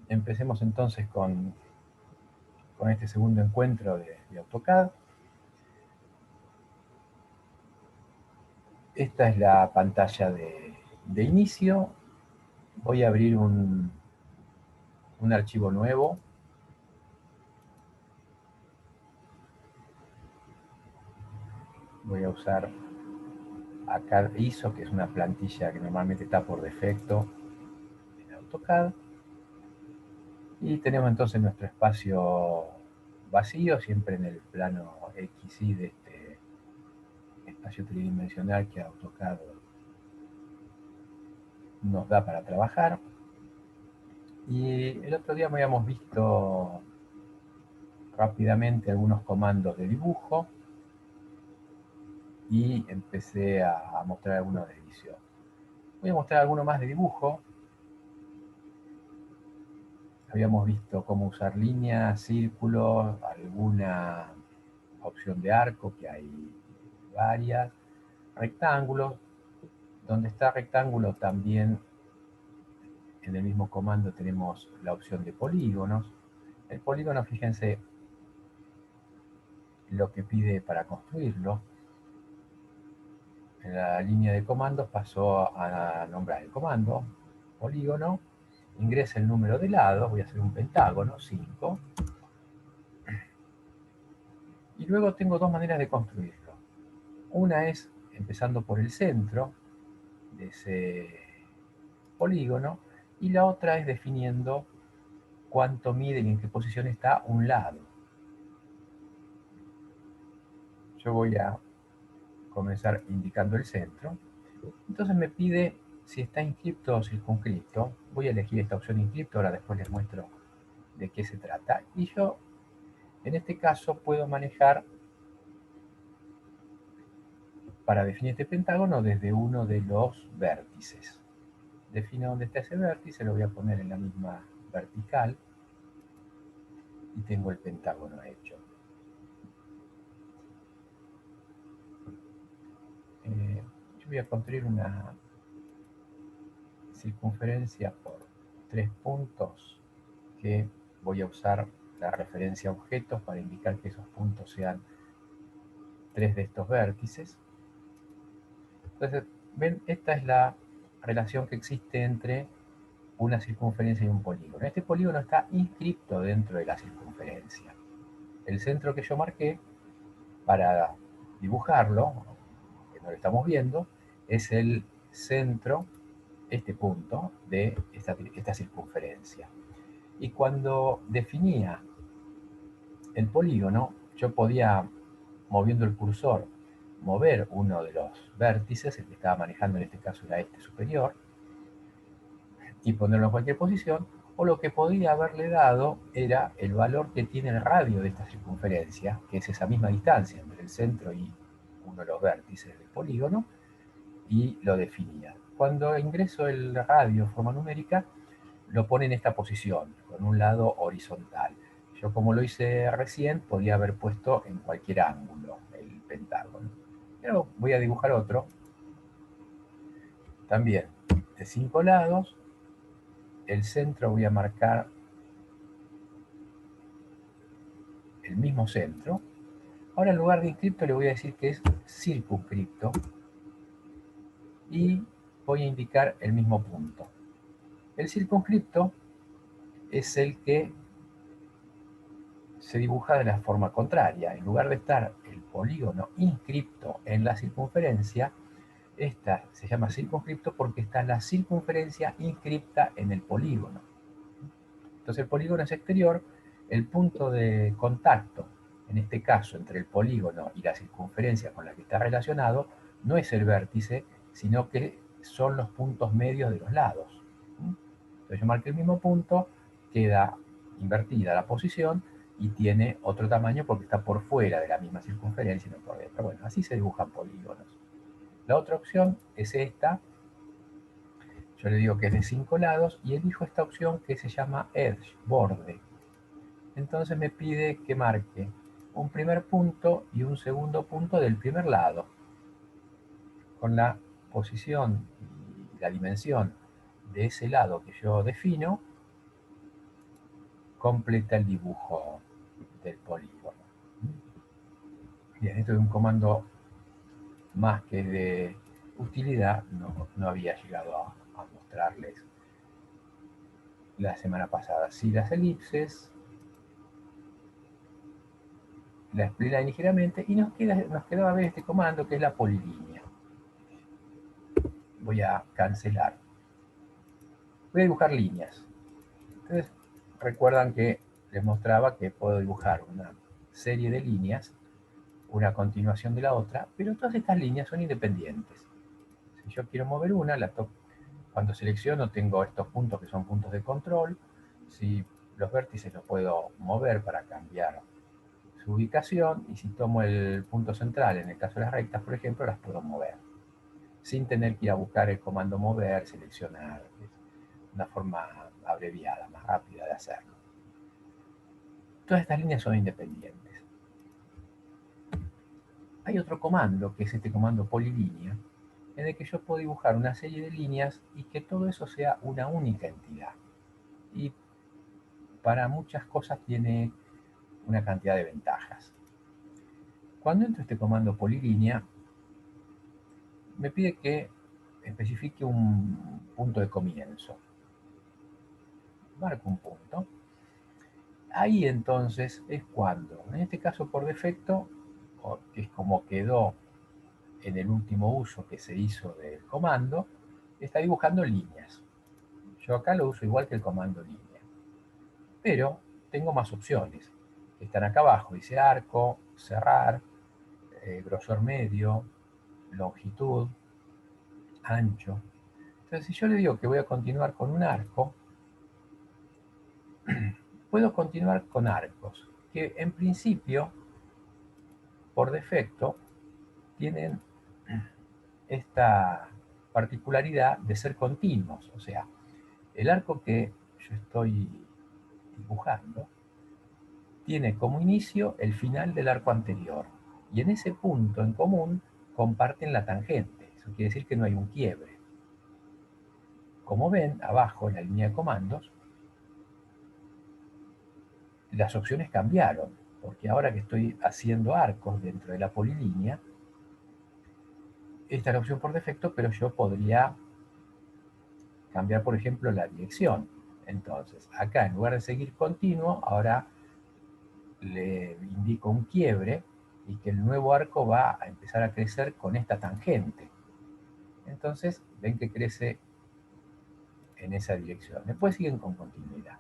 Empecemos entonces con este segundo encuentro de AutoCAD. Esta es la pantalla de inicio. Voy a abrir un archivo nuevo. Voy a usar AutoCAD ISO, que es una plantilla que normalmente está por defecto en AutoCAD. Y tenemos entonces nuestro espacio vacío, siempre en el plano XY de este espacio tridimensional que AutoCAD nos da para trabajar. Y el otro día habíamos visto rápidamente algunos comandos de dibujo y empecé a mostrar algunos de edición. Voy a mostrar alguno más de dibujo. Habíamos visto cómo usar líneas, círculos, alguna opción de arco, que hay varias, rectángulos. Donde está rectángulo también en el mismo comando tenemos la opción de polígonos. El polígono, fíjense lo que pide para construirlo. En la línea de comandos pasó a nombrar el comando, polígono, ingresa el número de lados, voy a hacer un pentágono, 5, y luego tengo dos maneras de construirlo. Una es empezando por el centro de ese polígono, y la otra es definiendo cuánto mide y en qué posición está un lado. Yo voy a comenzar indicando el centro. Entonces me pide si está inscripto o circunscripto. Voy a elegir esta opción inscripto, ahora después les muestro de qué se trata. Y yo, en este caso, puedo manejar para definir este pentágono desde uno de los vértices. Defino dónde está ese vértice, lo voy a poner en la misma vertical y tengo el pentágono hecho. Yo voy a construir una circunferencia por 3 puntos que voy a usar la referencia a objetos para indicar que esos puntos sean 3 de estos vértices. Entonces, ven, esta es la relación que existe entre una circunferencia y un polígono. Este polígono está inscripto dentro de la circunferencia. El centro que yo marqué para dibujarlo, que no lo estamos viendo, es el centro, este punto, de esta circunferencia. Y cuando definía el polígono, yo podía, moviendo el cursor, mover uno de los vértices, el que estaba manejando en este caso era este superior, y ponerlo en cualquier posición, o lo que podía haberle dado era el valor que tiene el radio de esta circunferencia, que es esa misma distancia entre el centro y uno de los vértices del polígono, y lo definía. Cuando ingreso el radio en forma numérica, lo pone en esta posición, con un lado horizontal. Yo, como lo hice recién, podía haber puesto en cualquier ángulo el pentágono. Pero voy a dibujar otro, también de 5 lados. El centro voy a marcar el mismo centro. Ahora, en lugar de inscripto, le voy a decir que es circunscripto y voy a indicar el mismo punto. El circunscripto es el que se dibuja de la forma contraria. En lugar de estar el polígono inscripto en la circunferencia, esta se llama circunscripto porque está la circunferencia inscripta en el polígono. Entonces el polígono es exterior, el punto de contacto, en este caso entre el polígono y la circunferencia con la que está relacionado, no es el vértice, sino que son los puntos medios de los lados. Entonces yo marqué el mismo punto, queda invertida la posición y tiene otro tamaño porque está por fuera de la misma circunferencia y no por dentro. Bueno, así se dibujan polígonos. La otra opción es esta. Yo le digo que es de 5 lados y elijo esta opción que se llama Edge, borde. Entonces me pide que marque un primer punto y un segundo punto del primer lado, con la posición y la dimensión de ese lado que yo defino. completa el dibujo del polígono. Bien, esto es un comando más que de utilidad, no había llegado a mostrarles la semana pasada. Si las elipses, la spline ligeramente, y nos quedaba ver este comando que es la polilínea. Voy a cancelar. Voy a dibujar líneas. Entonces, recuerdan que les mostraba que puedo dibujar una serie de líneas, una continuación de la otra, pero todas estas líneas son independientes. Si yo quiero mover una, cuando selecciono tengo estos puntos que son puntos de control. Si los vértices los puedo mover para cambiar su ubicación, y si tomo el punto central, en el caso de las rectas, por ejemplo, las puedo mover, sin tener que ir a buscar el comando mover, seleccionar. Es una forma abreviada, más rápida de hacerlo. Todas estas líneas son independientes. Hay otro comando, que es este comando polilínea, en el que yo puedo dibujar una serie de líneas y que todo eso sea una única entidad. Y para muchas cosas tiene una cantidad de ventajas. Cuando entro este comando polilínea, me pide que especifique un punto de comienzo. Marco un punto. Ahí entonces es cuando, en este caso por defecto, que es como quedó en el último uso que se hizo del comando, está dibujando líneas. Yo acá lo uso igual que el comando línea. Pero tengo más opciones, que están acá abajo. Dice arco, cerrar, grosor medio, longitud, ancho. Entonces, si yo le digo que voy a continuar con un arco, puedo continuar con arcos, que en principio, por defecto, tienen esta particularidad de ser continuos. O sea, el arco que yo estoy dibujando tiene como inicio el final del arco anterior, y en ese punto en común comparten la tangente. Eso quiere decir que no hay un quiebre. Como ven, abajo en la línea de comandos, las opciones cambiaron, porque ahora que estoy haciendo arcos dentro de la polilínea, esta es la opción por defecto, pero yo podría cambiar, por ejemplo, la dirección. Entonces, acá en lugar de seguir continuo, ahora le indico un quiebre, y que el nuevo arco va a empezar a crecer con esta tangente. Entonces, ven que crece en esa dirección. Después siguen con continuidad.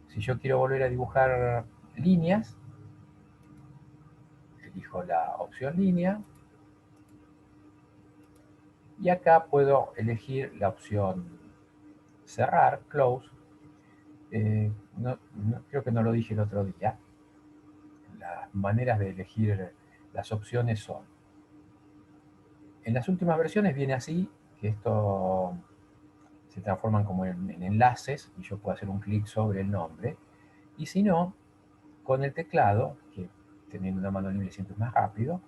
Si yo quiero volver a dibujar líneas, elijo la opción línea, y acá puedo elegir la opción cerrar, close. Creo que no lo dije el otro día. Las maneras de elegir las opciones son: en las últimas versiones viene así, que esto se transforman como en enlaces, y yo puedo hacer un clic sobre el nombre. Y si no, con el teclado, que teniendo una mano libre siempre es más rápido,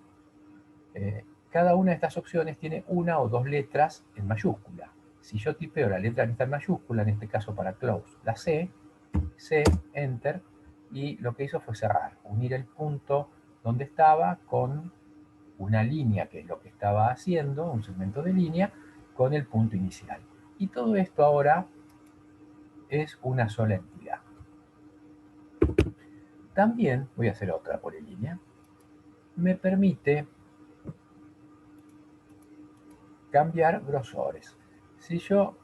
cada una de estas opciones tiene una o dos letras en mayúscula. Si yo tipeo la letra que está en mayúscula, en este caso para close, la C, enter, y lo que hizo fue cerrar, unir el punto donde estaba con una línea, que es lo que estaba haciendo, un segmento de línea, con el punto inicial. Y todo esto ahora es una sola entidad. También voy a hacer otra polilínea. Me permite cambiar grosores. Si yo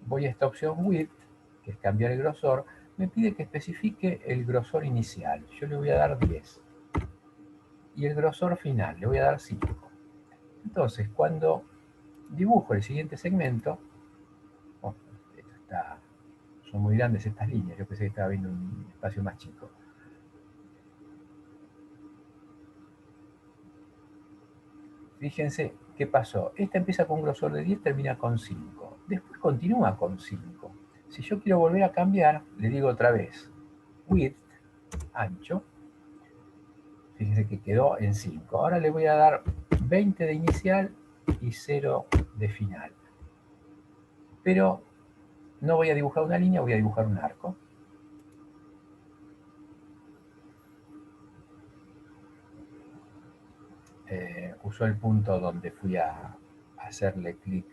voy a esta opción width, que es cambiar el grosor, me pide que especifique el grosor inicial. Yo le voy a dar 10. Y el grosor final le voy a dar 5. Entonces, cuando dibujo el siguiente segmento, oh, son muy grandes estas líneas, yo pensé que estaba viendo un espacio más chico. Fíjense qué pasó. Esta empieza con un grosor de 10, termina con 5. Después continúa con 5. Si yo quiero volver a cambiar, le digo otra vez width, ancho. Fíjense que quedó en 5. Ahora le voy a dar 20 de inicial y 0 de final. Pero No voy a dibujar una línea, voy a dibujar un arco. Uso el punto donde fui a hacerle clic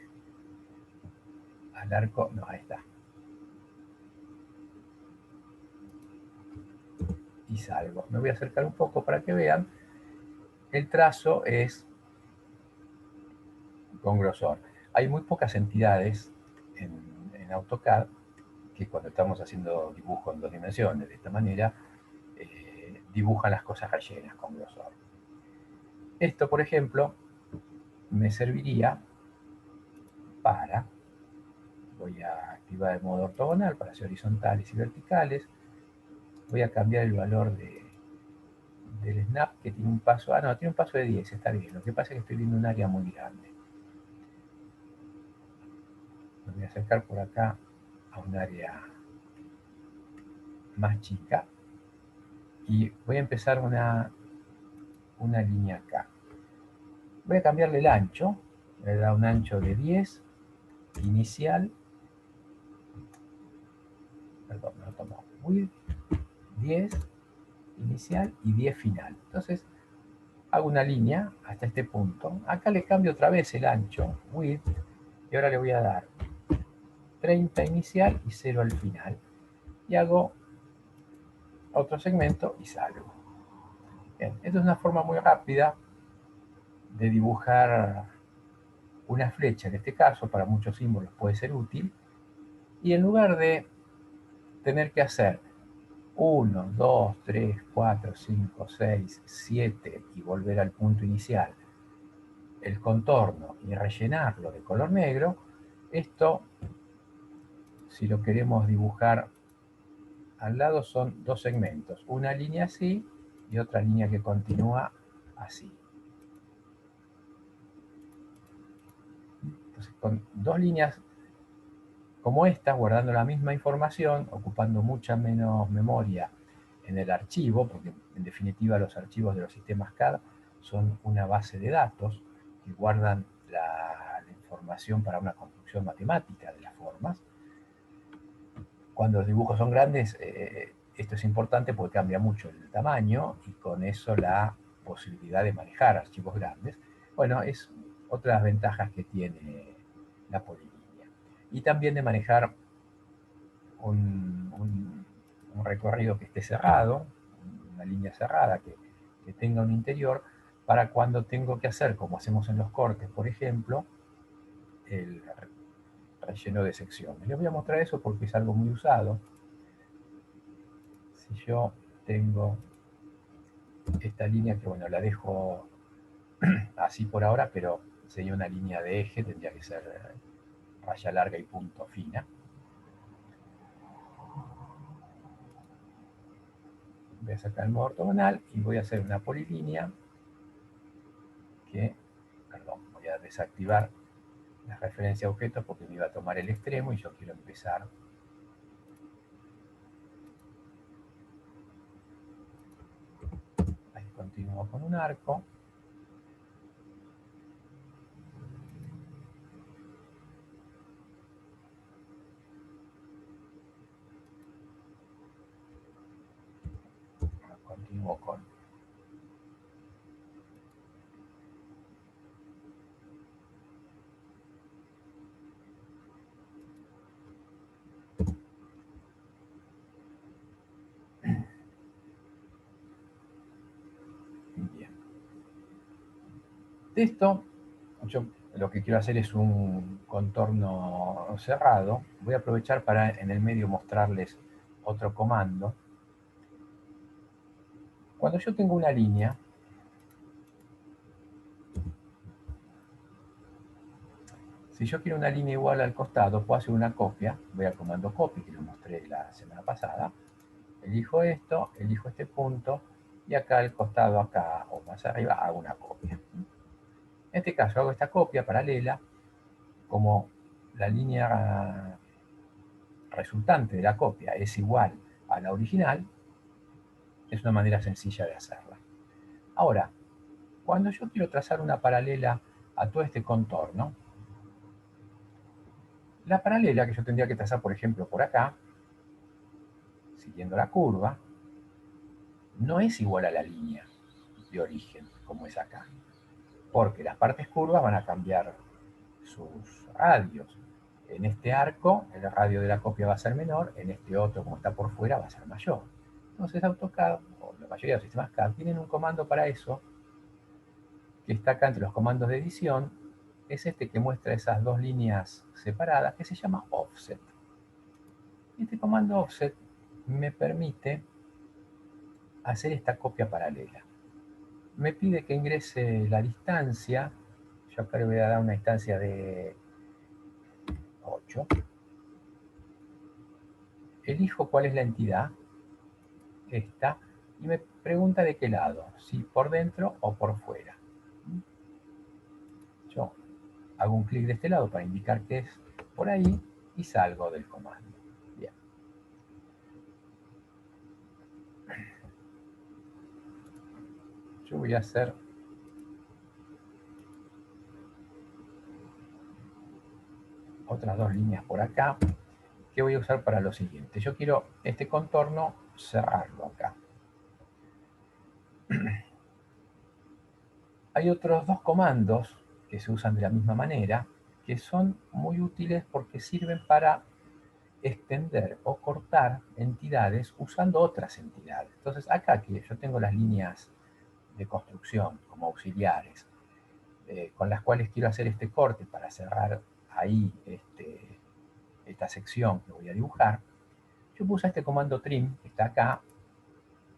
al arco. No, ahí está. Y salgo. Me voy a acercar un poco para que vean. El trazo es con grosor. Hay muy pocas entidades en AutoCAD que cuando estamos haciendo dibujo en 2 dimensiones de esta manera, dibujan las cosas rellenas con grosor. Esto, por ejemplo, me serviría para, voy a activar el modo ortogonal para hacer horizontales y verticales, voy a cambiar el valor del snap, que tiene un paso, no, tiene un paso de 10, está bien, lo que pasa es que estoy viendo un área muy grande. Me voy a acercar por acá a un área más chica y voy a empezar una línea acá. Voy a cambiarle el ancho, le da un ancho de 10 inicial, perdón, no tomo, width 10 inicial y 10 final. Entonces hago una línea hasta este punto. Acá le cambio otra vez el ancho, width, y ahora le voy a dar 30 inicial y 0 al final. Y hago otro segmento y salgo. Bien, esto es una forma muy rápida de dibujar una flecha. En este caso, para muchos símbolos puede ser útil. Y en lugar de tener que hacer 1, 2, 3, 4, 5, 6, 7 y volver al punto inicial, el contorno y rellenarlo de color negro, esto, si lo queremos dibujar al lado, son 2 segmentos, una línea así y otra línea que continúa así. Entonces, con 2 líneas como esta, guardando la misma información, ocupando mucha menos memoria en el archivo, porque en definitiva los archivos de los sistemas CAD son una base de datos que guardan la información para una construcción matemática de las formas. Cuando los dibujos son grandes, esto es importante porque cambia mucho el tamaño y con eso la posibilidad de manejar archivos grandes. Bueno, es otra de las ventajas que tiene la polilínea. Y también de manejar un recorrido que esté cerrado, una línea cerrada que tenga un interior, para cuando tengo que hacer, como hacemos en los cortes, por ejemplo, el relleno de secciones. Les voy a mostrar eso porque es algo muy usado. Si yo tengo esta línea, que bueno, la dejo así por ahora, pero sería una línea de eje, tendría que ser raya larga y punto fina. Voy a sacar el modo ortogonal y voy a hacer una polilínea que, perdón, voy a desactivar la referencia a objetos porque me iba a tomar el extremo y yo quiero empezar. Ahí continúo con un arco. Continúo con bien. De esto, yo lo que quiero hacer es un contorno cerrado. Voy a aprovechar para en el medio mostrarles otro comando. Cuando yo tengo una línea, si yo quiero una línea igual al costado, puedo hacer una copia. Voy al comando copy, que lo mostré la semana pasada. Elijo esto, elijo este punto, y acá al costado, acá o más arriba, hago una copia. En este caso hago esta copia paralela, como la línea resultante de la copia es igual a la original, es una manera sencilla de hacerla. Ahora, cuando yo quiero trazar una paralela a todo este contorno, La paralela que yo tendría que trazar, por ejemplo, por acá, siguiendo la curva, no es igual a la línea de origen, como es acá, porque las partes curvas van a cambiar sus radios. En este arco, el radio de la copia va a ser menor, en este otro, como está por fuera, va a ser mayor. Entonces AutoCAD, o la mayoría de los sistemas CAD, tienen un comando para eso, que está acá entre los comandos de edición, es este que muestra esas dos líneas separadas, que se llama Offset. Este comando Offset me permite hacer esta copia paralela. Me pide que ingrese la distancia, yo acá le voy a dar una distancia de 8. Elijo cuál es la entidad, esta, y me pregunta de qué lado, si por dentro o por fuera. Yo hago un clic de este lado para indicar que es por ahí y salgo del comando. Bien. Yo voy a hacer otras dos líneas por acá que voy a usar para lo siguiente. Yo quiero este contorno cerrarlo acá. Hay otros dos comandos que se usan de la misma manera que son muy útiles porque sirven para extender o cortar entidades usando otras entidades. Entonces acá que yo tengo las líneas de construcción como auxiliares, con las cuales quiero hacer este corte para cerrar ahí esta sección que voy a dibujar, yo puse este comando trim, que está acá,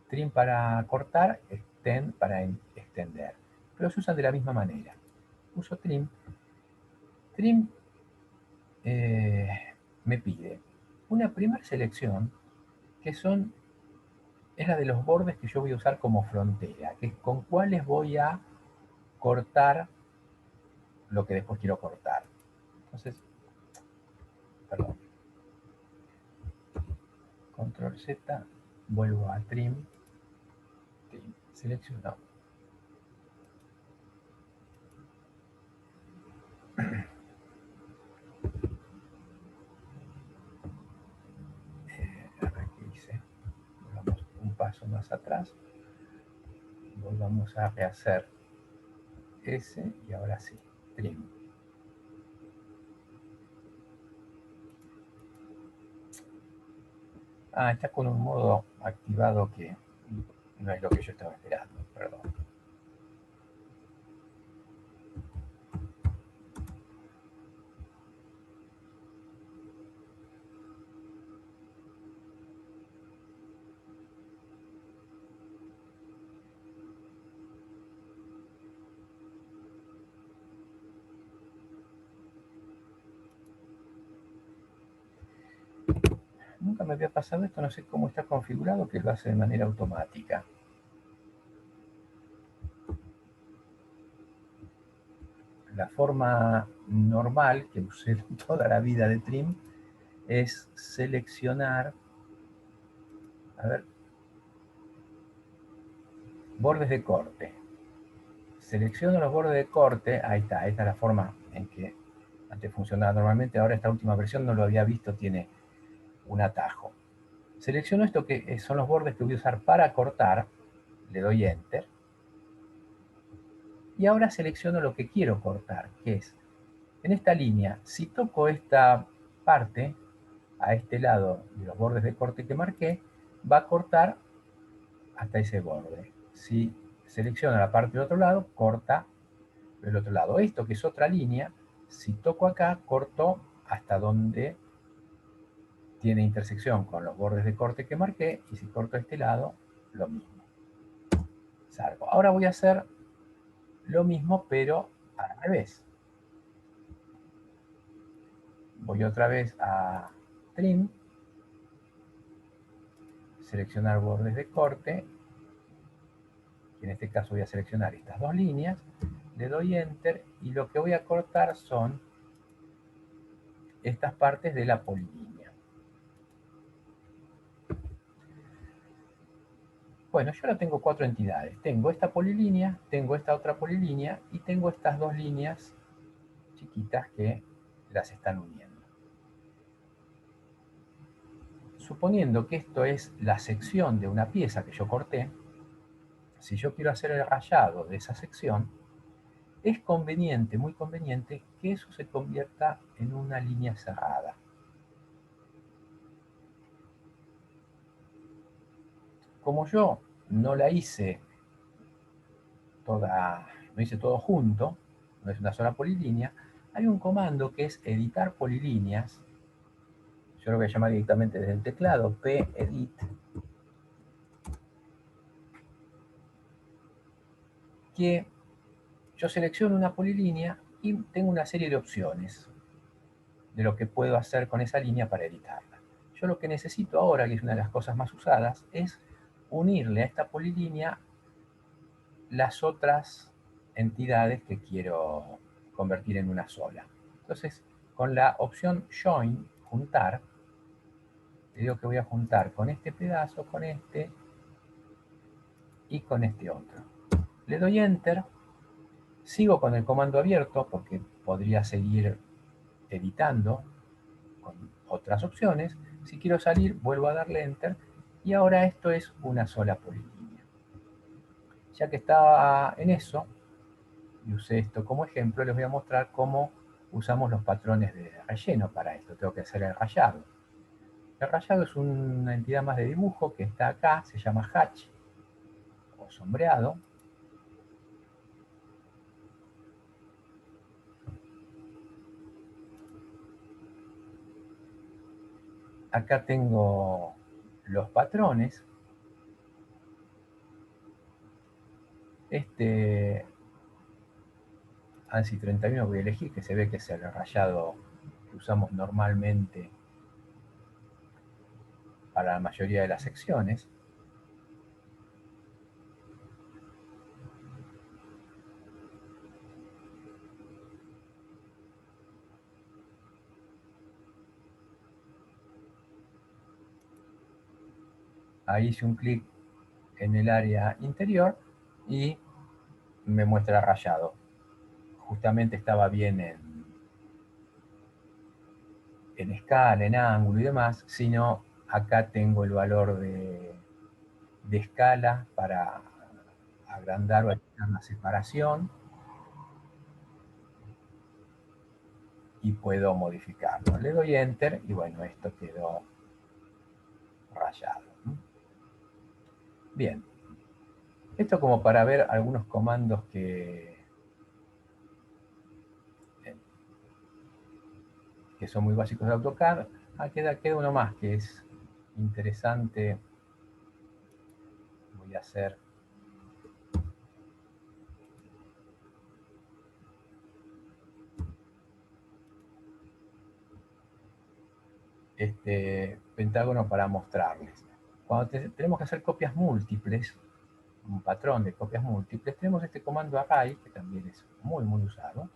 trim para cortar, extend para extender, pero se usan de la misma manera. Uso trim, trim me pide una primera selección que es la de los bordes que yo voy a usar como frontera, que es con cuáles voy a cortar lo que después quiero cortar. Entonces, perdón, control Z, vuelvo a trim, selecciono. A ver qué hice. Vamos un paso más atrás. Volvamos a rehacer ese y ahora sí, trim. Ah, está con un modo activado que no es lo que yo estaba esperando, perdón. Nunca me había pasado esto, no sé cómo está configurado, que lo hace de manera automática. La forma normal que usé toda la vida de trim es seleccionar, a ver, bordes de corte. Selecciono los bordes de corte, ahí está, esta es la forma en que antes funcionaba normalmente, ahora esta última versión no lo había visto, tiene un atajo. Selecciono esto que son los bordes que voy a usar para cortar, le doy Enter, y ahora selecciono lo que quiero cortar, que es, en esta línea, si toco esta parte, a este lado de los bordes de corte que marqué, va a cortar hasta ese borde. Si selecciono la parte del otro lado, corta del otro lado. Esto que es otra línea, si toco acá, corto hasta donde tiene intersección con los bordes de corte que marqué, y si corto este lado, lo mismo. Salgo. Ahora voy a hacer lo mismo, pero al revés. Voy otra vez a Trim, seleccionar bordes de corte, y en este caso voy a seleccionar estas dos líneas, le doy Enter, y lo que voy a cortar son estas partes de la polilínea. Bueno, yo ahora tengo cuatro entidades. Tengo esta polilínea, tengo esta otra polilínea y tengo estas dos líneas chiquitas que las están uniendo. suponiendo que esto es la sección de una pieza que yo corté, si yo quiero hacer el rayado de esa sección, es conveniente, muy conveniente, que eso se convierta en una línea cerrada. Como yo no la hice toda, no hice todo junto, no es una sola polilínea, hay un comando que es editar polilíneas. Yo lo voy a llamar directamente desde el teclado, pedit, que yo selecciono una polilínea y tengo una serie de opciones de lo que puedo hacer con esa línea para editarla. Yo lo que necesito ahora, que es una de las cosas más usadas, es unirle a esta polilínea las otras entidades que quiero convertir en una sola. Entonces, con la opción Join, juntar, le digo que voy a juntar con este pedazo, con este y con este otro. Le doy Enter, sigo con el comando abierto porque podría seguir editando con otras opciones. Si quiero salir, vuelvo a darle Enter y ahora esto es una sola polilínea. Ya que estaba en eso, y usé esto como ejemplo, les voy a mostrar cómo usamos los patrones de relleno para esto. Tengo que hacer el rayado. El rayado es una entidad más de dibujo que está acá, se llama hatch o sombreado. Acá tengo los patrones. Este ANSI 31 voy a elegir, que se ve que es el rayado que usamos normalmente para la mayoría de las secciones. Ahí hice un clic en el área interior y me muestra rayado. Justamente estaba bien en escala, en ángulo y demás, sino acá tengo el valor de escala para agrandar o achicar la separación y puedo modificarlo. Le doy Enter y bueno, esto quedó rayado. Bien, esto como para ver algunos comandos que son muy básicos de AutoCAD. Queda uno más que es interesante. Voy a hacer este pentágono para mostrarles. Cuando tenemos que hacer copias múltiples, un patrón de copias múltiples, tenemos este comando array, que también es muy usado,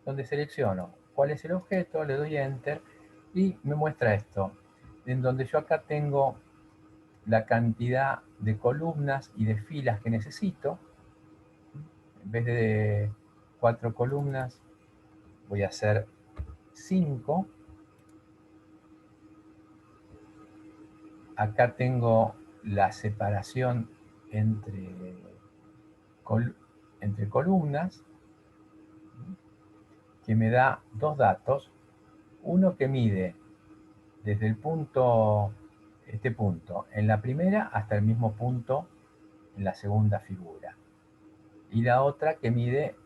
donde selecciono cuál es el objeto, le doy Enter y me muestra esto, en donde yo acá tengo la cantidad de columnas y de filas que necesito. En vez de 4 columnas, voy a hacer 5. Acá tengo la separación entre, entre columnas, que me da dos datos. Uno que mide desde el punto, este punto, en la primera hasta el mismo punto en la segunda figura. Y la otra que mide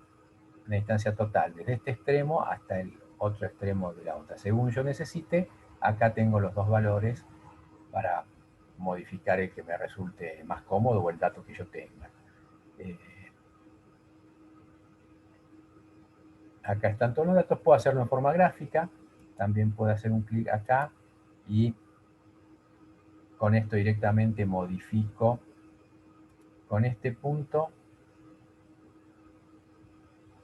la distancia total, desde este extremo hasta el otro extremo de la otra. Según yo necesite, acá tengo los dos valores para modificar el que me resulte más cómodo o el dato que yo tenga. Acá están todos los datos, puedo hacerlo en forma gráfica, también puedo hacer un clic acá y con esto directamente modifico con este punto,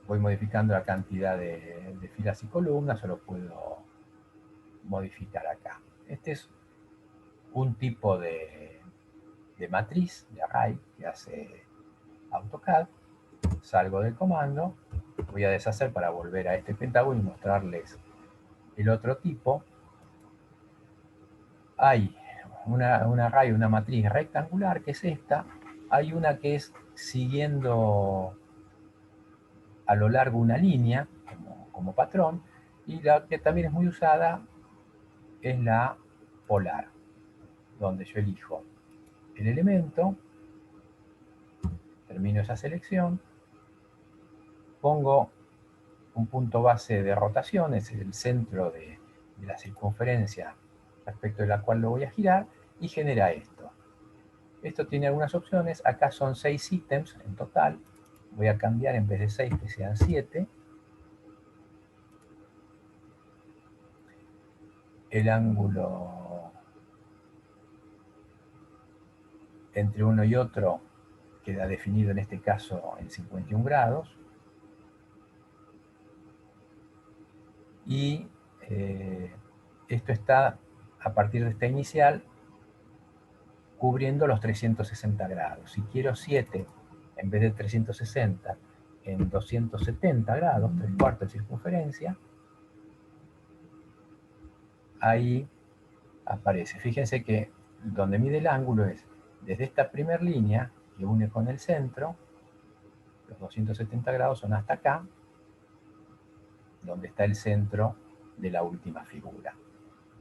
voy modificando la cantidad de filas y columnas, o lo puedo modificar acá. Este es un tipo de matriz, de array, que hace AutoCAD. Salgo del comando, voy a deshacer para volver a este pentágono y mostrarles el otro tipo. hay un array, una matriz rectangular, que es esta. Hay una que es siguiendo a lo largo una línea, como patrón, y la que también es muy usada es la polar, donde yo elijo el elemento, termino esa selección, pongo un punto base de rotación, es el centro de la circunferencia respecto de la cual lo voy a girar, y genera esto. Esto tiene algunas opciones, acá son 6 ítems en total, voy a cambiar en vez de 6 que sean 7. El ángulo entre uno y otro queda definido en este caso en 51 grados. Y esto está, a partir de esta inicial, cubriendo los 360 grados. Si quiero 7 en vez de 360 en 270 grados, 3/4 de circunferencia, ahí aparece. Fíjense que donde mide el ángulo es desde esta primera línea que une con el centro, los 270 grados son hasta acá, donde está el centro de la última figura.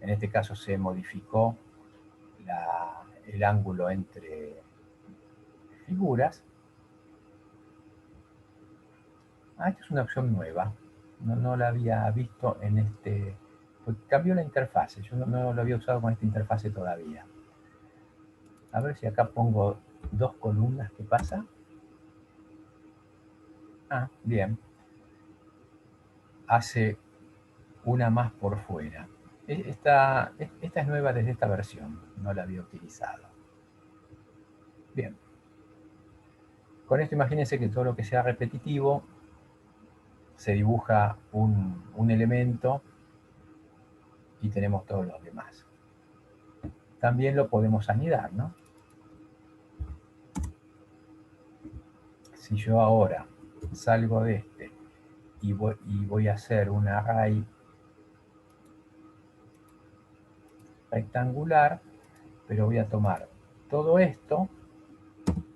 En este caso se modificó el ángulo entre figuras. Esta es una opción nueva. No la había visto en este... Cambió la interfase. Yo no lo había usado con esta interfase todavía. A ver si acá pongo 2 columnas. ¿Qué pasa? Bien. Hace una más por fuera. Esta es nueva desde esta versión. No la había utilizado. Bien. Con esto imagínense que todo lo que sea repetitivo se dibuja un elemento y tenemos todos los demás. También lo podemos anidar, ¿no? Si yo ahora salgo de este y voy a hacer un array rectangular, pero voy a tomar todo esto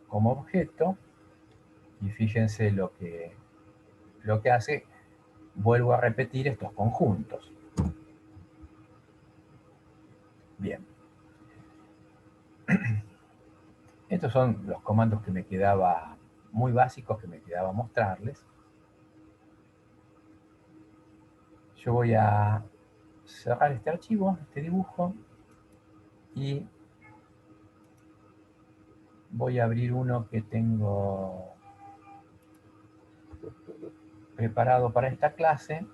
como objeto, y fíjense lo que hace, vuelvo a repetir estos conjuntos. Bien. Estos son los comandos que me quedaba, muy básicos, que me quedaba mostrarles. Yo voy a cerrar este archivo, este dibujo, y voy a abrir uno que tengo preparado para esta clase,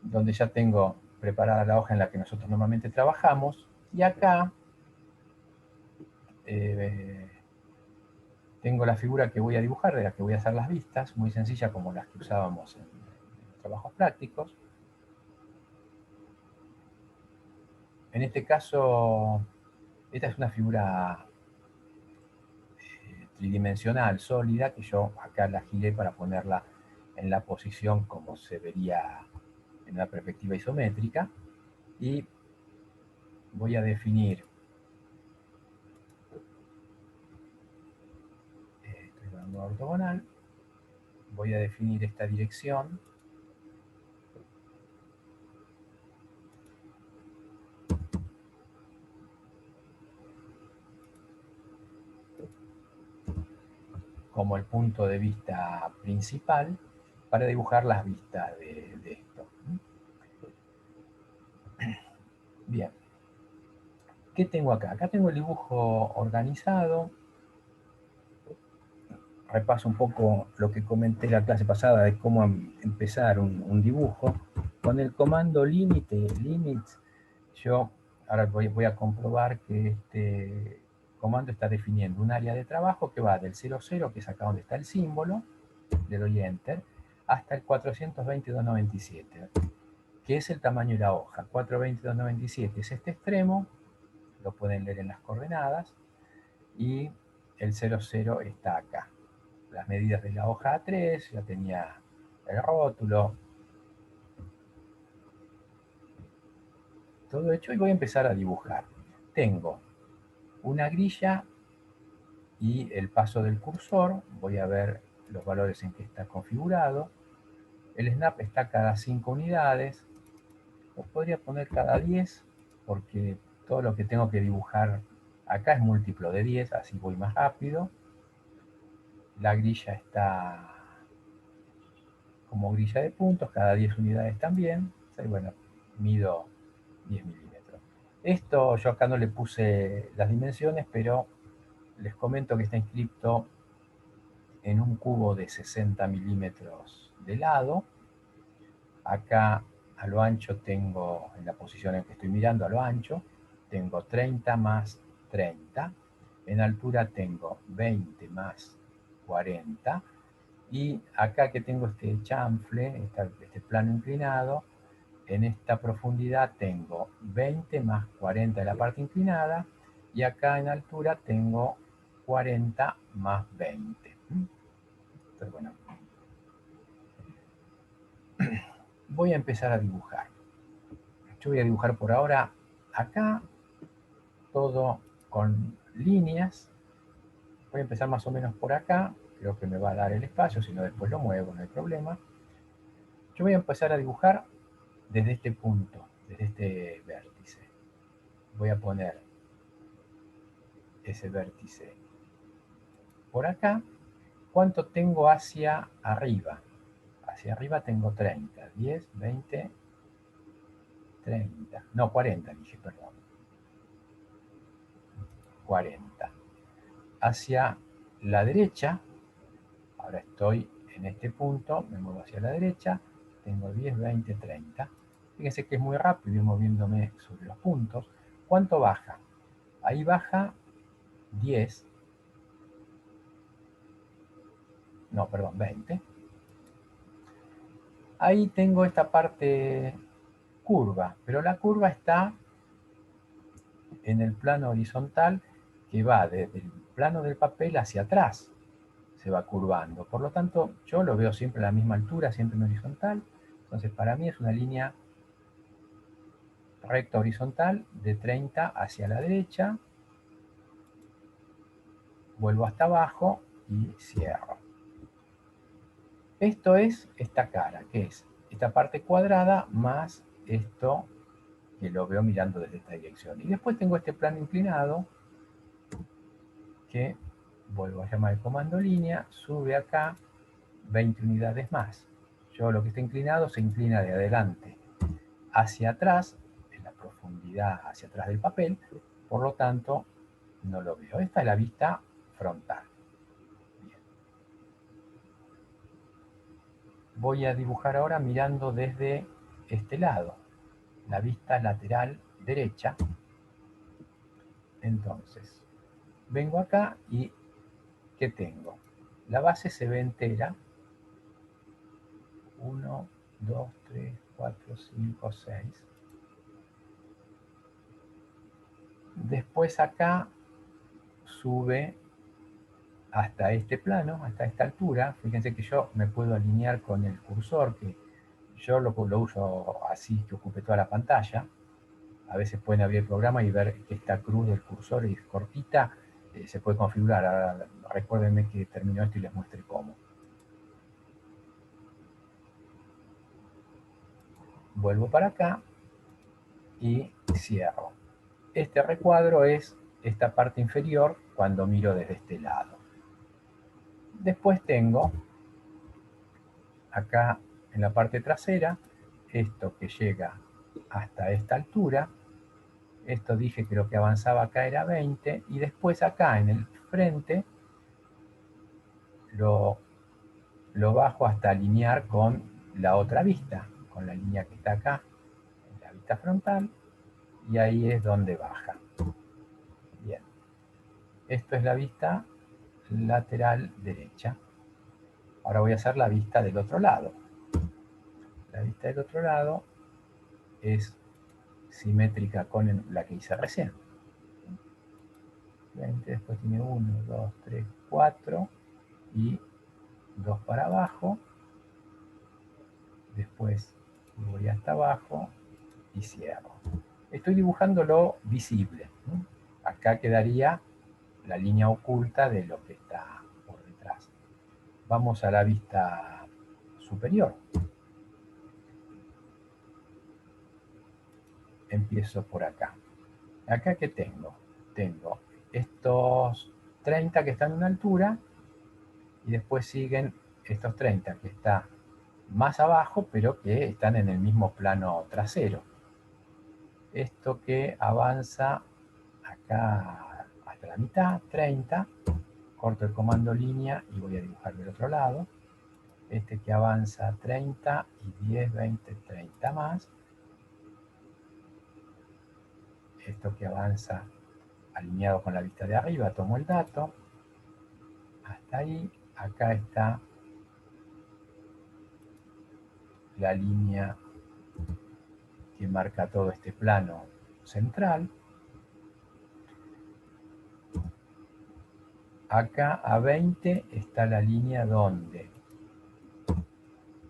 donde ya tengo preparada la hoja en la que nosotros normalmente trabajamos, y acá tengo la figura que voy a dibujar, de la que voy a hacer las vistas, muy sencilla como las que usábamos en trabajos prácticos. En este caso, esta es una figura tridimensional, sólida, que yo acá la giré para ponerla en la posición como se vería en una perspectiva isométrica, y voy a definir, estoy dando ortogonal, voy a definir esta dirección como el punto de vista principal para dibujar las vistas de esto. Bien. ¿Qué tengo acá? Acá tengo el dibujo organizado. Repaso un poco lo que comenté la clase pasada de cómo empezar un dibujo. Con el comando limit, yo ahora voy a comprobar que este comando está definiendo un área de trabajo que va del 00, que es acá donde está el símbolo, le doy Enter, hasta el 420.297, que es el tamaño de la hoja. 420.297 es este extremo, lo pueden leer en las coordenadas, y el 00 está acá, las medidas de la hoja A3, ya tenía el rótulo, todo hecho, y voy a empezar a dibujar. Tengo una grilla y el paso del cursor, voy a ver los valores en que está configurado. El snap está cada 5 unidades, lo podría poner cada 10, porque todo lo que tengo que dibujar acá es múltiplo de 10, así voy más rápido. La grilla está como grilla de puntos, cada 10 unidades también. Y bueno, mido 10 milímetros. Esto yo acá no le puse las dimensiones, pero les comento que está inscrito en un cubo de 60 milímetros de lado. Acá a lo ancho tengo, en la posición en que estoy mirando a lo ancho, tengo 30 más 30. En altura tengo 20 más 40. Y acá que tengo este chanfle, este plano inclinado, en esta profundidad tengo 20 más 40 de la parte inclinada, y acá en altura tengo 40 más 20. Entonces, bueno, voy a empezar a dibujar. Yo voy a dibujar por ahora acá, todo con líneas. Voy a empezar más o menos por acá, creo que me va a dar el espacio, si no después lo muevo, no hay problema. Yo voy a empezar a dibujar desde este punto, desde este vértice. Voy a poner ese vértice por acá. ¿Cuánto tengo hacia arriba? Hacia arriba tengo 30, 10, 20, 30. No, 40 dije, perdón. 40. Hacia la derecha, ahora estoy en este punto, me muevo hacia la derecha, tengo 10, 20, 30. Fíjense que es muy rápido ir moviéndome sobre los puntos. ¿Cuánto baja? Ahí baja 10, no, perdón, 20. Ahí tengo esta parte curva, pero la curva está en el plano horizontal, que va desde el plano del papel hacia atrás, se va curvando. Por lo tanto, yo lo veo siempre a la misma altura, siempre en horizontal. Entonces, para mí es una línea recta horizontal de 30 hacia la derecha, vuelvo hasta abajo y cierro. Esto es esta cara, que es esta parte cuadrada más esto que lo veo mirando desde esta dirección. Y después tengo este plano inclinado que vuelvo a llamar el comando línea, sube acá 20 unidades más. Yo lo que está inclinado se inclina de adelante hacia atrás, en la profundidad hacia atrás del papel, por lo tanto no lo veo. Esta es la vista frontal. Bien. Voy a dibujar ahora mirando desde este lado, la vista lateral derecha. Entonces, vengo acá y ¿qué tengo? La base se ve entera. 1, 2, 3, 4, 5, 6. Después acá sube hasta este plano, hasta esta altura. Fíjense que yo me puedo alinear con el cursor, que yo lo uso así, que ocupe toda la pantalla. A veces pueden abrir el programa y ver que esta cruz del cursor es cortita, se puede configurar. Ahora, recuérdenme que termino esto y les muestre cómo. Vuelvo para acá y cierro. Este recuadro es esta parte inferior cuando miro desde este lado. Después tengo acá en la parte trasera esto que llega hasta esta altura. Esto dije que lo que avanzaba acá era 20, y después acá en el frente lo, lo bajo hasta alinear con la otra vista, con la línea que está acá, en la vista frontal, y ahí es donde baja. Bien, esto es la vista lateral derecha. Ahora voy a hacer la vista del otro lado. La vista del otro lado es simétrica con la que hice recién. 20, después tiene 1, 2, 3, 4 y 2 para abajo, después voy hasta abajo y cierro. Estoy dibujando lo visible, ¿no? Acá quedaría la línea oculta de lo que está por detrás. Vamos a la vista superior. Empiezo por acá. Acá, ¿qué tengo? Tengo estos 30 que están en una altura y después siguen estos 30 que están más abajo, pero que están en el mismo plano trasero. Esto que avanza acá hasta la mitad, 30, corto el comando línea y voy a dibujar del otro lado. Este que avanza 30 y 10, 20, 30 más. Esto que avanza alineado con la vista de arriba, tomo el dato. Hasta ahí, acá está la línea que marca todo este plano central. Acá a 20 está la línea donde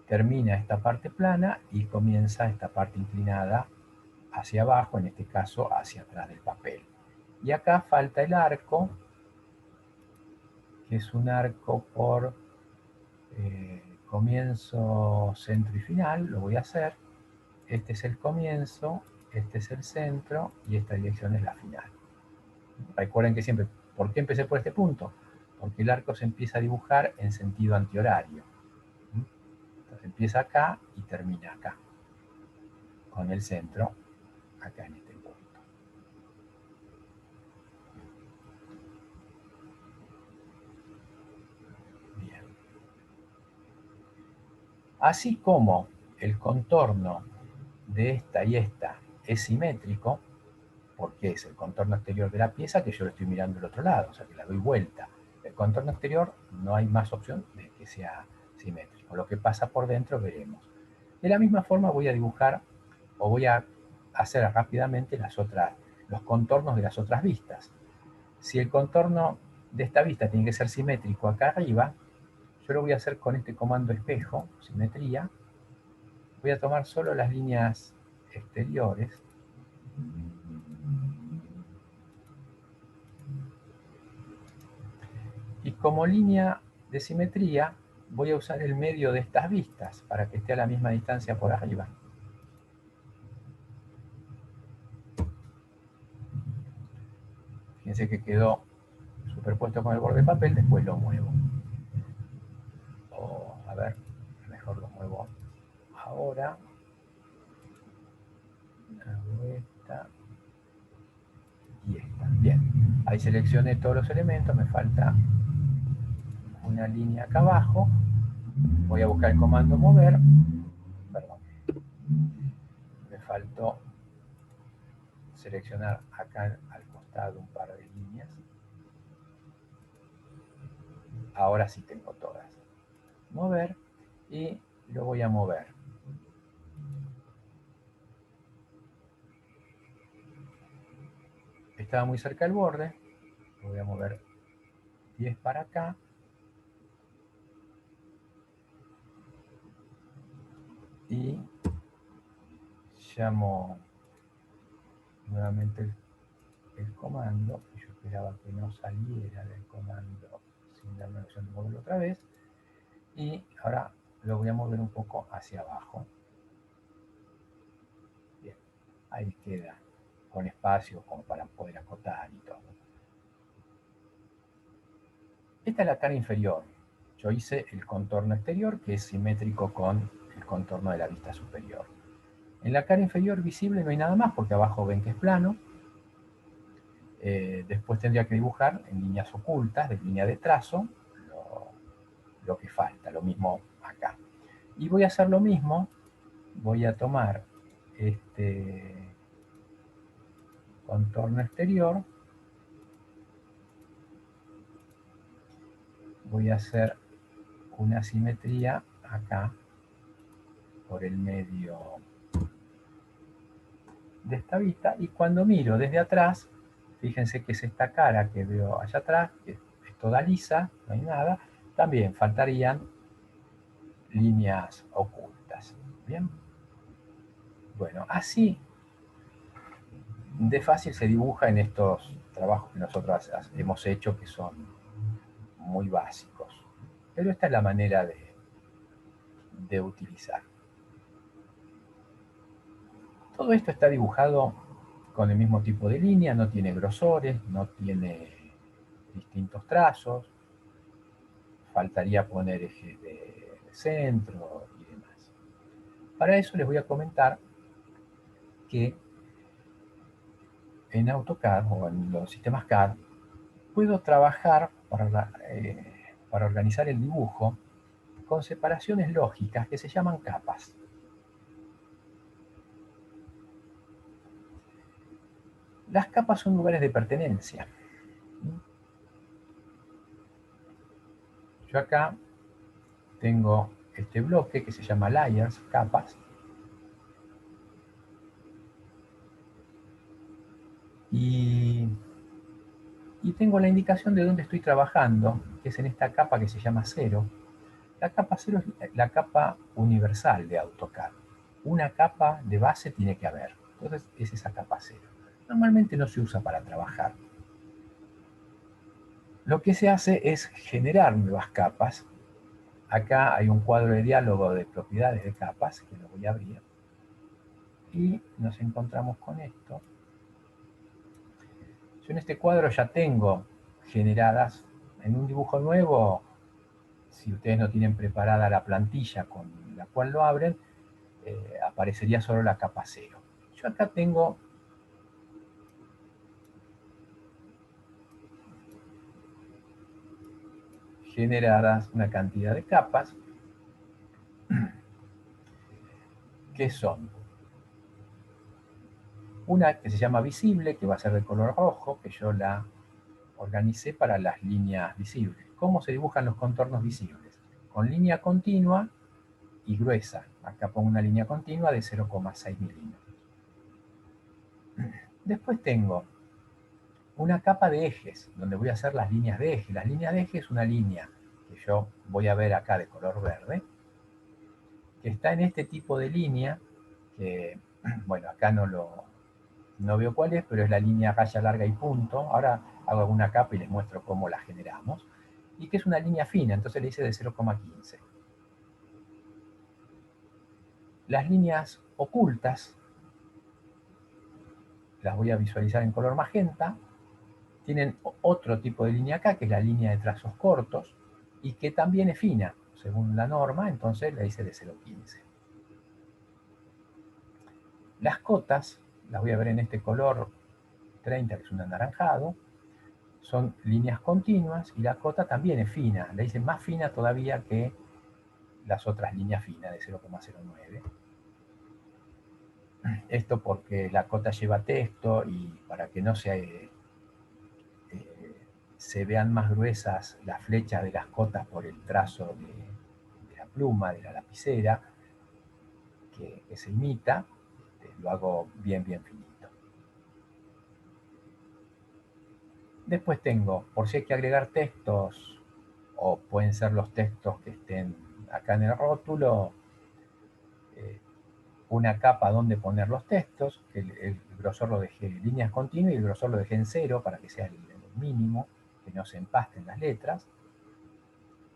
termina esta parte plana y comienza esta parte inclinada hacia abajo, en este caso hacia atrás del papel. Y acá falta el arco, que es un arco por comienzo, centro y final. Lo voy a hacer. Este es el comienzo, este es el centro y esta dirección es la final. Recuerden que siempre, ¿por qué empecé por este punto? Porque el arco se empieza a dibujar en sentido antihorario. Entonces empieza acá y termina acá, con el centro acá en este punto. Bien. Así como el contorno de esta y esta es simétrico, porque es el contorno exterior de la pieza que yo lo estoy mirando del otro lado, o sea que la doy vuelta. El contorno exterior no hay más opción de que sea simétrico. Lo que pasa por dentro veremos. De la misma forma voy a dibujar o voy a hacer rápidamente los contornos de las otras vistas. Si el contorno de esta vista tiene que ser simétrico acá arriba, yo lo voy a hacer con este comando espejo, simetría. Voy a tomar solo las líneas exteriores. Y como línea de simetría, voy a usar el medio de estas vistas para que esté a la misma distancia por arriba. Fíjense que quedó superpuesto con el borde de papel, después lo muevo. A ver, mejor lo muevo ahora. Hago esta y esta. Bien, ahí seleccioné todos los elementos, me falta una línea acá abajo. Voy a buscar el comando mover. Perdón. Me faltó seleccionar acá al costado un par de líneas. Ahora sí tengo todas. Mover y lo voy a mover. Estaba muy cerca del borde, lo voy a mover 10 para acá. Y llamo nuevamente el comando, que yo esperaba que no saliera del comando sin darme la opción de moverlo otra vez. Y ahora lo voy a mover un poco hacia abajo. Bien, ahí queda, con espacio como para poder acotar y todo. Esta es la cara inferior. Yo hice el contorno exterior, que es simétrico con el contorno de la vista superior. En la cara inferior visible no hay nada más, porque abajo ven que es plano. Después tendría que dibujar en líneas ocultas, de línea de trazo, lo que falta, lo mismo acá. Y voy a hacer lo mismo, voy a tomar este contorno exterior, voy a hacer una simetría acá, por el medio de esta vista, y cuando miro desde atrás, fíjense que es esta cara que veo allá atrás, que es toda lisa, no hay nada, también faltarían líneas ocultas. Bien. Bueno, así de fácil se dibuja en estos trabajos que nosotros hemos hecho, que son muy básicos. Pero esta es la manera de utilizar. Todo esto está dibujado con el mismo tipo de línea, no tiene grosores, no tiene distintos trazos, faltaría poner ejes de centro y demás. Para eso les voy a comentar que en AutoCAD o en los sistemas CAD puedo trabajar para organizar el dibujo con separaciones lógicas que se llaman capas. Las capas son lugares de pertenencia. Yo acá tengo este bloque que se llama layers, capas, y tengo la indicación de dónde estoy trabajando, que es en esta capa que se llama 0. La capa 0 es la capa universal de AutoCAD. Una capa de base tiene que haber. Entonces es esa capa 0. Normalmente no se usa para trabajar. Lo que se hace es generar nuevas capas. Acá hay un cuadro de diálogo de propiedades de capas, que lo voy a abrir. Y nos encontramos con esto. Yo en este cuadro ya tengo generadas, en un dibujo nuevo, si ustedes no tienen preparada la plantilla con la cual lo abren, aparecería solo la capa 0. Yo acá tengo generadas una cantidad de capas que son una que se llama visible, que va a ser de color rojo, que yo la organicé para las líneas visibles. ¿Cómo se dibujan los contornos visibles? Con línea continua y gruesa. Acá pongo una línea continua de 0,6 milímetros. Después tengo una capa de ejes, donde voy a hacer las líneas de eje. Las líneas de eje es una línea que yo voy a ver acá de color verde, que está en este tipo de línea, que, bueno, acá no veo cuál es, pero es la línea raya larga y punto. Ahora hago alguna capa y les muestro cómo la generamos. Y que es una línea fina, entonces le hice de 0,15. Las líneas ocultas las voy a visualizar en color magenta. Tienen otro tipo de línea acá, que es la línea de trazos cortos, y que también es fina, según la norma, entonces la hice de 0,15. Las cotas, las voy a ver en este color 30, que es un anaranjado, son líneas continuas, y la cota también es fina, la hice más fina todavía que las otras líneas finas de 0,09. Esto porque la cota lleva texto y para que no se vean más gruesas las flechas de las cotas por el trazo de la pluma, de la lapicera, que se imita, lo hago bien finito. Después tengo, por si hay que agregar textos, o pueden ser los textos que estén acá en el rótulo, eh, una capa donde poner los textos, que el grosor lo dejé en líneas continuas y el grosor lo dejé en 0 para que sea el mínimo, que no se empasten las letras.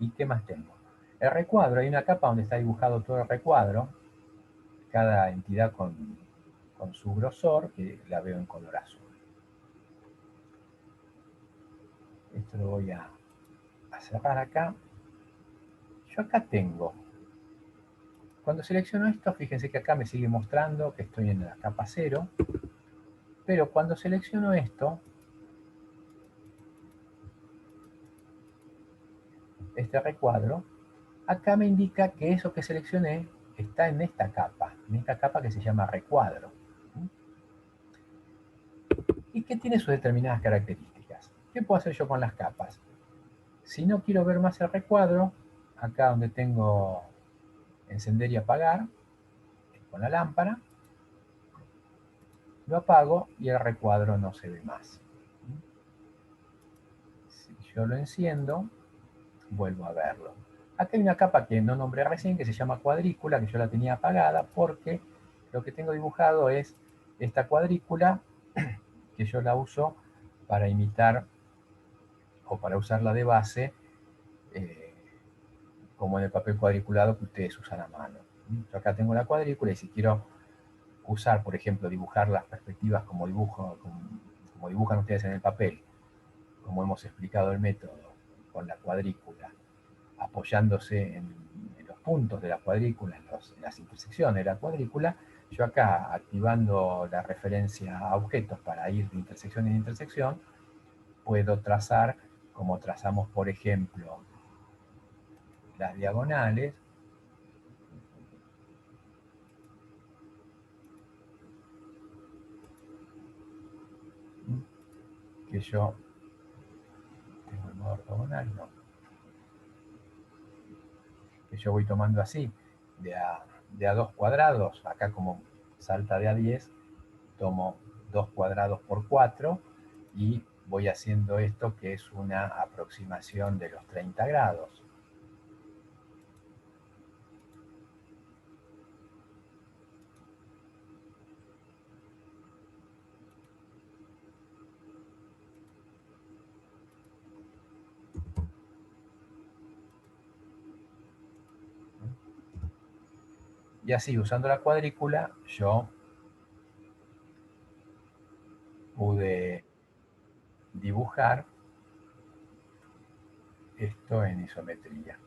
¿Y qué más tengo? El recuadro, hay una capa donde está dibujado todo el recuadro, cada entidad con su grosor, que la veo en color azul. Esto lo voy a cerrar acá. Yo acá tengo, cuando selecciono esto, fíjense que acá me sigue mostrando que estoy en la capa 0, pero cuando selecciono esto, este recuadro, acá me indica que eso que seleccioné está en esta capa que se llama recuadro, y que tiene sus determinadas características. ¿Qué puedo hacer yo con las capas? Si no quiero ver más el recuadro, acá donde tengo encender y apagar, con la lámpara, lo apago y el recuadro no se ve más. Si yo lo enciendo, vuelvo a verlo. Acá hay una capa que no nombré recién, que se llama cuadrícula, que yo la tenía apagada porque lo que tengo dibujado es esta cuadrícula, que yo la uso para imitar o para usarla de base, eh, como en el papel cuadriculado que ustedes usan a mano. Yo acá tengo la cuadrícula y si quiero usar, por ejemplo, dibujar las perspectivas como dibujan ustedes en el papel, como hemos explicado el método, con la cuadrícula, apoyándose en los puntos de la cuadrícula, en las intersecciones de la cuadrícula, yo acá, activando la referencia a objetos para ir de intersección en intersección, puedo trazar, como trazamos, por ejemplo, las diagonales, que yo tengo el modo ortogonal, no, que yo voy tomando así, de a 2 cuadrados, acá como salta de a 10, tomo 2 cuadrados por 4 y voy haciendo esto, que es una aproximación de los 30 grados. Y así, usando la cuadrícula, yo pude dibujar esto en isometría.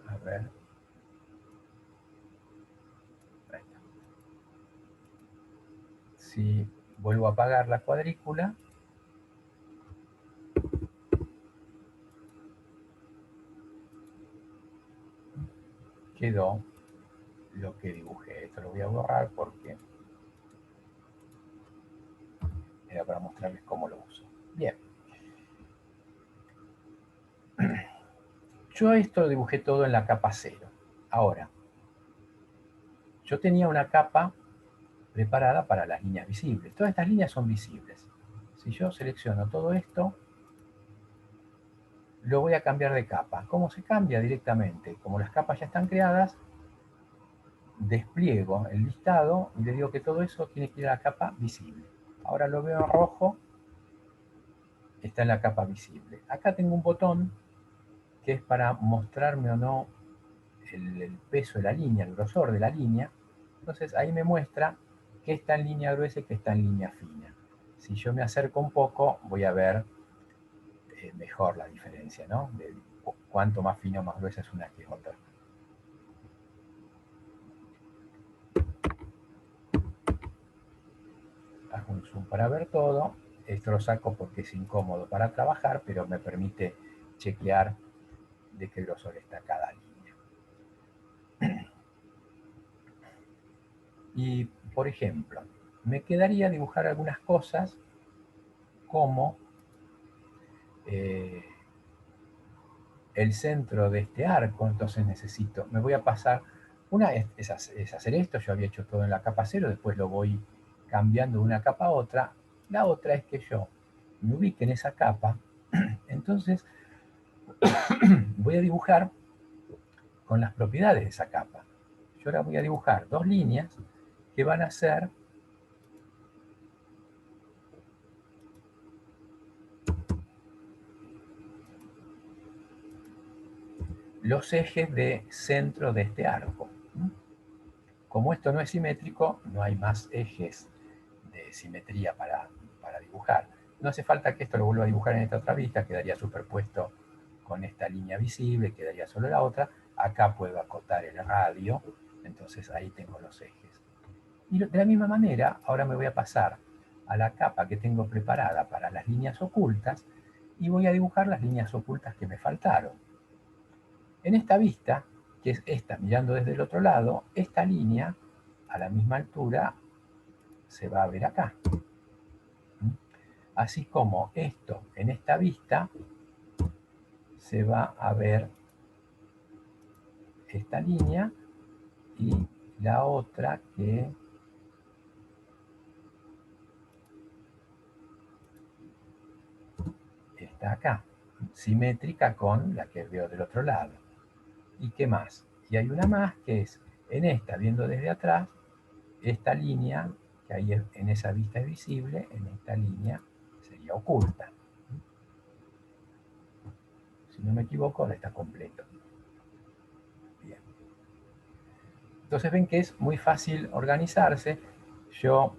A ver. Ahí está. Si vuelvo a apagar la cuadrícula, quedó lo que dibujé. Esto lo voy a borrar porque era para mostrarles cómo lo uso. Bien. Yo esto lo dibujé todo en la capa 0. Ahora, yo tenía una capa preparada para las líneas visibles. Todas estas líneas son visibles. Si yo selecciono todo esto, lo voy a cambiar de capa. ¿Cómo se cambia? Directamente. Como las capas ya están creadas, despliego el listado y le digo que todo eso tiene que ir a la capa visible. Ahora lo veo en rojo, está en la capa visible. Acá tengo un botón que es para mostrarme o no el peso de la línea, el grosor de la línea. Entonces ahí me muestra qué está en línea gruesa y qué está en línea fina. Si yo me acerco un poco, voy a ver mejor la diferencia, ¿no? De cuánto más fina o más gruesa es una que otra. Hago un zoom para ver todo. Esto lo saco porque es incómodo para trabajar, pero me permite chequear de qué grosor está cada línea. Y, por ejemplo, me quedaría dibujar algunas cosas como el centro de este arco. Entonces me voy a pasar, una es hacer esto. Yo había hecho todo en la capa 0, después lo voy cambiando de una capa a otra. La otra es que yo me ubique en esa capa, entonces voy a dibujar con las propiedades de esa capa. Yo ahora voy a dibujar dos líneas que van a ser los ejes de centro de este arco. Como esto no es simétrico, no hay más ejes de simetría para dibujar. No hace falta que esto lo vuelva a dibujar en esta otra vista, quedaría superpuesto con esta línea visible, quedaría solo la otra. Acá puedo acotar el radio, entonces ahí tengo los ejes. Y de la misma manera, ahora me voy a pasar a la capa que tengo preparada para las líneas ocultas y voy a dibujar las líneas ocultas que me faltaron. En esta vista, que es esta mirando desde el otro lado, esta línea a la misma altura se va a ver acá. Así como esto en esta vista se va a ver esta línea y la otra que está acá, simétrica con la que veo del otro lado. ¿Y qué más? Y hay una más que es, en esta, viendo desde atrás, esta línea, que ahí en esa vista es visible, en esta línea sería oculta. Si no me equivoco, ahora está completo. Bien. Entonces ven que es muy fácil organizarse. Yo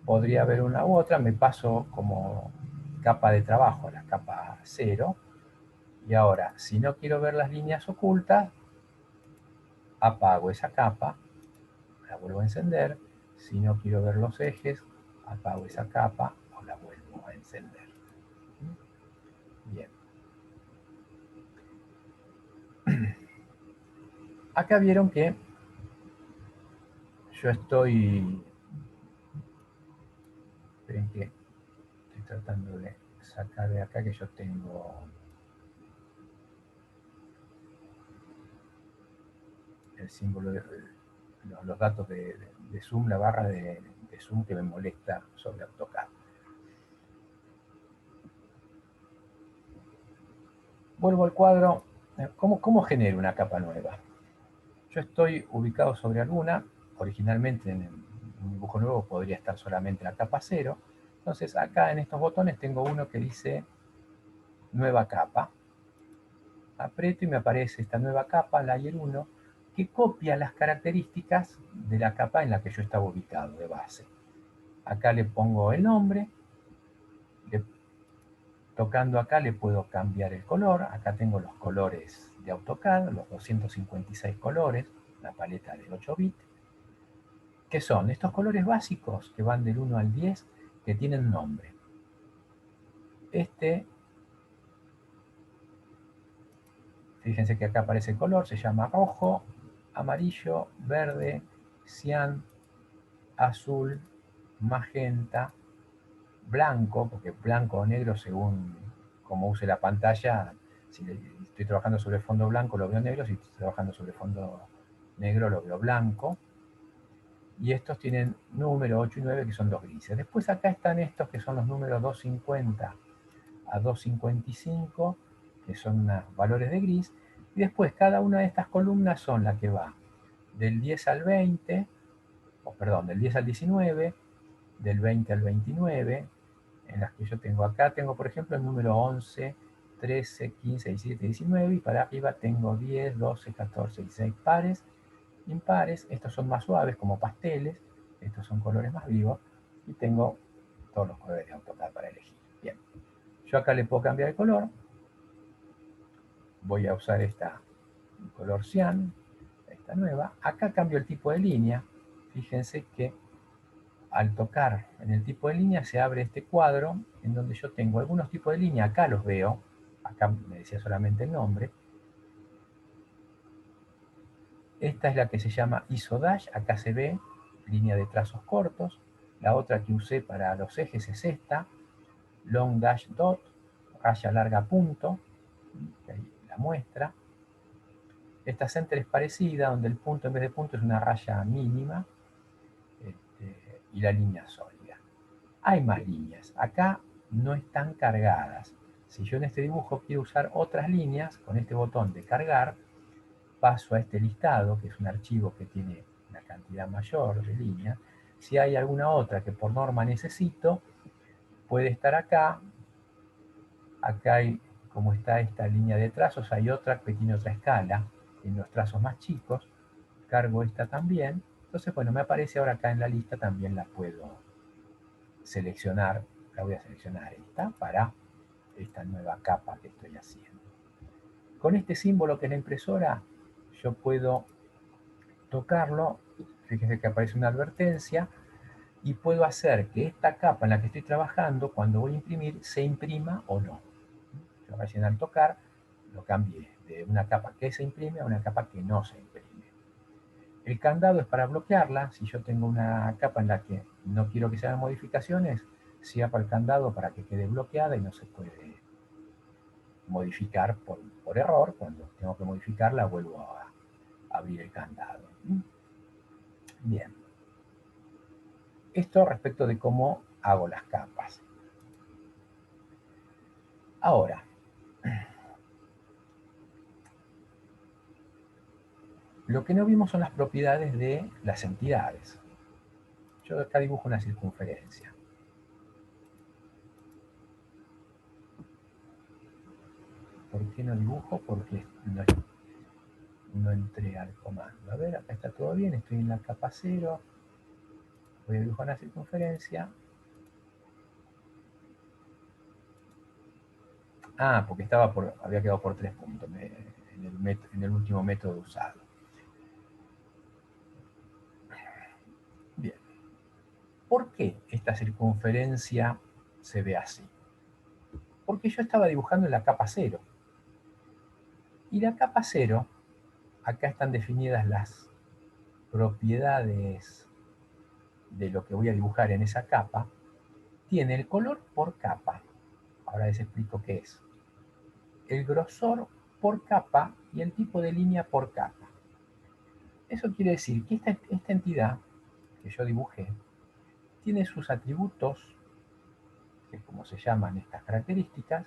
podría ver una u otra, me paso como capa de trabajo a la capa 0. Y ahora, si no quiero ver las líneas ocultas, apago esa capa, la vuelvo a encender. Si no quiero ver los ejes, apago esa capa o la vuelvo a encender. Bien. Acá vieron que yo estoy... Esperen que estoy tratando de sacar de acá que yo tengo el símbolo de los datos de zoom, la barra de zoom que me molesta sobre AutoCAD. Vuelvo al cuadro. ¿Cómo genero una capa nueva? Yo estoy ubicado sobre alguna. Originalmente en un dibujo nuevo podría estar solamente la capa 0. Entonces acá en estos botones tengo uno que dice nueva capa. Aprieto y me aparece esta nueva capa, Layer 1, que copia las características de la capa en la que yo estaba ubicado de base. Acá le pongo el nombre, tocando acá le puedo cambiar el color. Acá tengo los colores de AutoCAD, los 256 colores, la paleta de 8 bits, que son estos colores básicos que van del 1 al 10, que tienen nombre. Fíjense que acá aparece el color, se llama rojo, amarillo, verde, cian, azul, magenta, blanco, porque blanco o negro según cómo use la pantalla. Si estoy trabajando sobre fondo blanco lo veo negro, si estoy trabajando sobre fondo negro lo veo blanco. Y estos tienen número 8 y 9 que son dos grises. Después acá están estos que son los números 250 a 255, que son valores de gris. Y después cada una de estas columnas son la que va del 10 al 20, o perdón, del 10 al 19, del 20 al 29, en las que yo tengo acá, tengo por ejemplo el número 11, 13, 15, 17, 19, y para arriba tengo 10, 12, 14, 16 pares, impares. Estos son más suaves como pasteles, estos son colores más vivos, y tengo todos los colores de AutoCAD para elegir. Bien, yo acá le puedo cambiar el color, voy a usar esta color cian, esta nueva. Acá cambio el tipo de línea. Fíjense que al tocar en el tipo de línea se abre este cuadro en donde yo tengo algunos tipos de línea. Acá los veo, acá me decía solamente el nombre. Esta es la que se llama ISO Dash, acá se ve línea de trazos cortos. La otra que usé para los ejes es esta, Long Dash Dot, raya larga punto, que ahí la muestra. Esta Center es parecida, donde el punto en vez de punto es una raya mínima, y la línea sólida. Hay más líneas, acá no están cargadas. Si yo en este dibujo quiero usar otras líneas, con este botón de cargar, paso a este listado, que es un archivo que tiene una cantidad mayor de líneas. Si hay alguna otra que por norma necesito, puede estar acá. Acá hay, como está esta línea de trazos, hay otra que tiene otra escala, en los trazos más chicos. Cargo esta también. Entonces, bueno, me aparece ahora acá en la lista, también la puedo seleccionar. La voy a seleccionar esta para esta nueva capa que estoy haciendo. Con este símbolo que es la impresora, yo puedo tocarlo. Fíjense que aparece una advertencia y puedo hacer que esta capa en la que estoy trabajando, cuando voy a imprimir, se imprima o no. Yo recién al tocar lo cambié de una capa que se imprime a una capa que no se imprime. El candado es para bloquearla. Si yo tengo una capa en la que no quiero que se hagan modificaciones, cierro el candado para que quede bloqueada y no se puede modificar por error. Cuando tengo que modificarla, vuelvo a abrir el candado. Bien. Esto respecto de cómo hago las capas. Ahora, lo que no vimos son las propiedades de las entidades. Yo acá dibujo una circunferencia. ¿Por qué no dibujo? Porque no entré al comando. A ver, acá está todo bien, estoy en la capa 0. Voy a dibujar una circunferencia. Ah, porque había quedado por 3 puntos en el último método usado. Bien. ¿Por qué esta circunferencia se ve así? Porque yo estaba dibujando en la capa 0. Y la capa 0, acá están definidas las propiedades de lo que voy a dibujar en esa capa, tiene el color por capa. Ahora les explico qué es. El grosor por capa y el tipo de línea por capa. Eso quiere decir que esta entidad que yo dibujé tiene sus atributos, que es como se llaman estas características,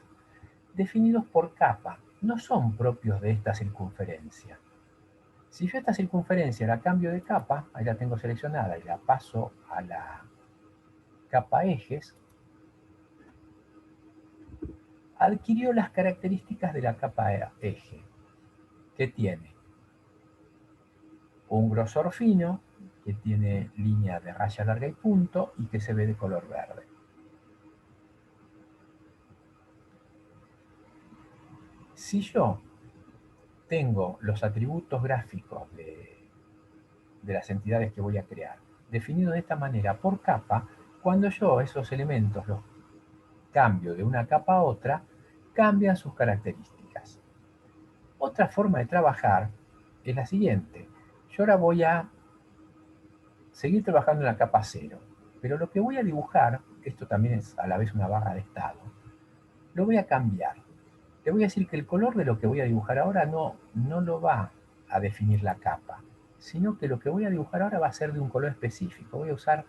definidos por capa. No son propios de esta circunferencia. Si yo esta circunferencia la cambio de capa, ahí la tengo seleccionada y la paso a la capa ejes, adquirió las características de la capa eje, que tiene un grosor fino, que tiene línea de raya larga y punto, y que se ve de color verde. Si yo tengo los atributos gráficos de las entidades que voy a crear definidos de esta manera por capa, cuando yo esos elementos los cambio de una capa a otra, cambian sus características. Otra forma de trabajar es la siguiente. Yo ahora voy a seguir trabajando en la capa 0, pero lo que voy a dibujar, esto también es a la vez una barra de estado, lo voy a cambiar. Le voy a decir que el color de lo que voy a dibujar ahora no lo va a definir la capa, sino que lo que voy a dibujar ahora va a ser de un color específico. Voy a usar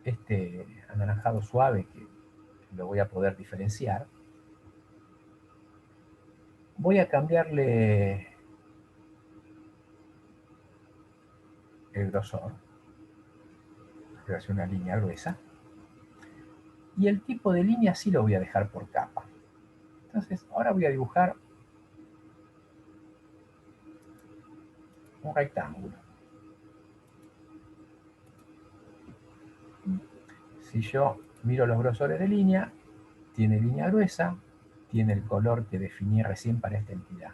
este anaranjado suave que lo voy a poder diferenciar. Voy a cambiarle el grosor, voy a hacer una línea gruesa, y el tipo de línea sí lo voy a dejar por capa. Entonces, ahora voy a dibujar un rectángulo. Si yo miro los grosores de línea, tiene línea gruesa, tiene el color que definí recién para esta entidad.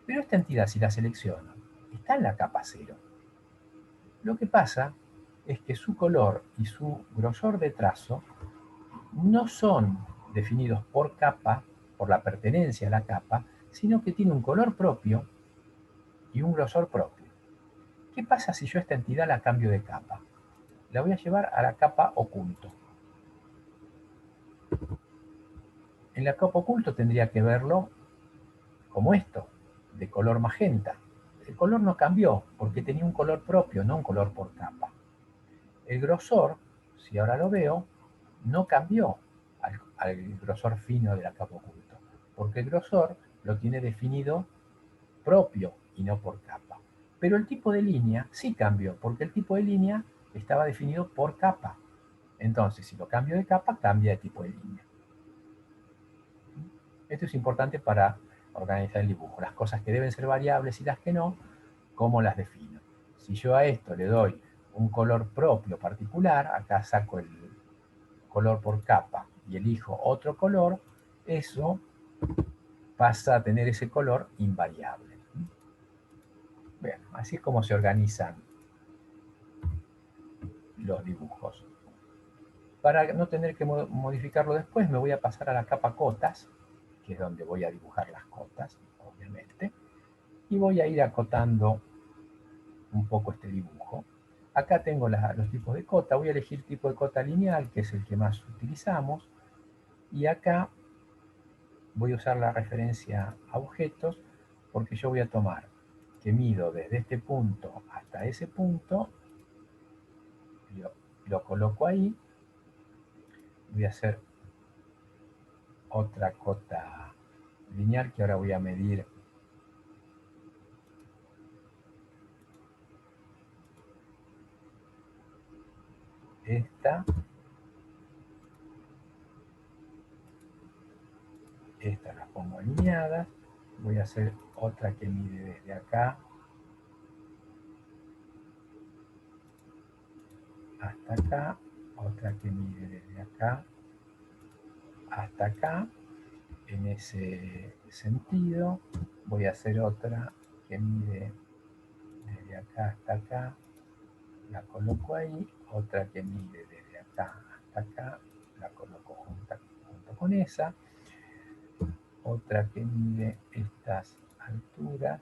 Pero esta entidad, si la selecciono, está en la capa 0. Lo que pasa es que su color y su grosor de trazo no son definidos por capa, por la pertenencia a la capa, sino que tiene un color propio y un grosor propio. ¿Qué pasa si yo esta entidad la cambio de capa? La voy a llevar a la capa oculto. En la capa oculto tendría que verlo como esto, de color magenta. El color no cambió porque tenía un color propio, no un color por capa. El grosor, si ahora lo veo, no cambió al grosor fino de la capa oculto, porque el grosor lo tiene definido propio y no por capa. Pero el tipo de línea sí cambió, porque el tipo de línea estaba definido por capa. Entonces, si lo cambio de capa, cambia de tipo de línea. Esto es importante para organizar el dibujo. Las cosas que deben ser variables y las que no, ¿cómo las defino? Si yo a esto le doy un color propio particular, acá saco el color por capa y elijo otro color, eso pasa a tener ese color invariable. Bien, así es como se organizan los dibujos. Para no tener que modificarlo después, me voy a pasar a la capa cotas, que es donde voy a dibujar las cotas, obviamente, y voy a ir acotando un poco este dibujo. Acá tengo los tipos de cota, voy a elegir tipo de cota lineal, que es el que más utilizamos, y acá voy a usar la referencia a objetos, porque yo voy a tomar que mido desde este punto hasta ese punto, lo coloco ahí, voy a hacer otra cota lineal que ahora voy a medir esta, estas las pongo alineadas, voy a hacer otra que mide desde acá hasta acá, otra que mide desde acá hasta acá. En ese sentido voy a hacer otra que mide desde acá hasta acá, la coloco ahí, otra que mide desde acá hasta acá, la coloco junto con esa, otra que mide estas alturas,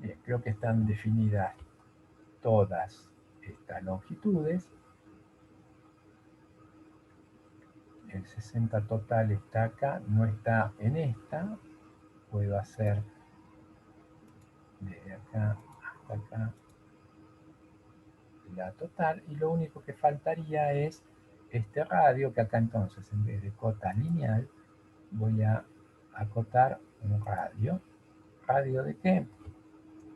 bien, creo que están definidas todas estas longitudes. El 60 total está acá, no está en esta, puedo hacer desde acá hasta acá la total, y lo único que faltaría es este radio, que acá entonces en vez de cota lineal voy a acotar un radio. ¿Radio de qué?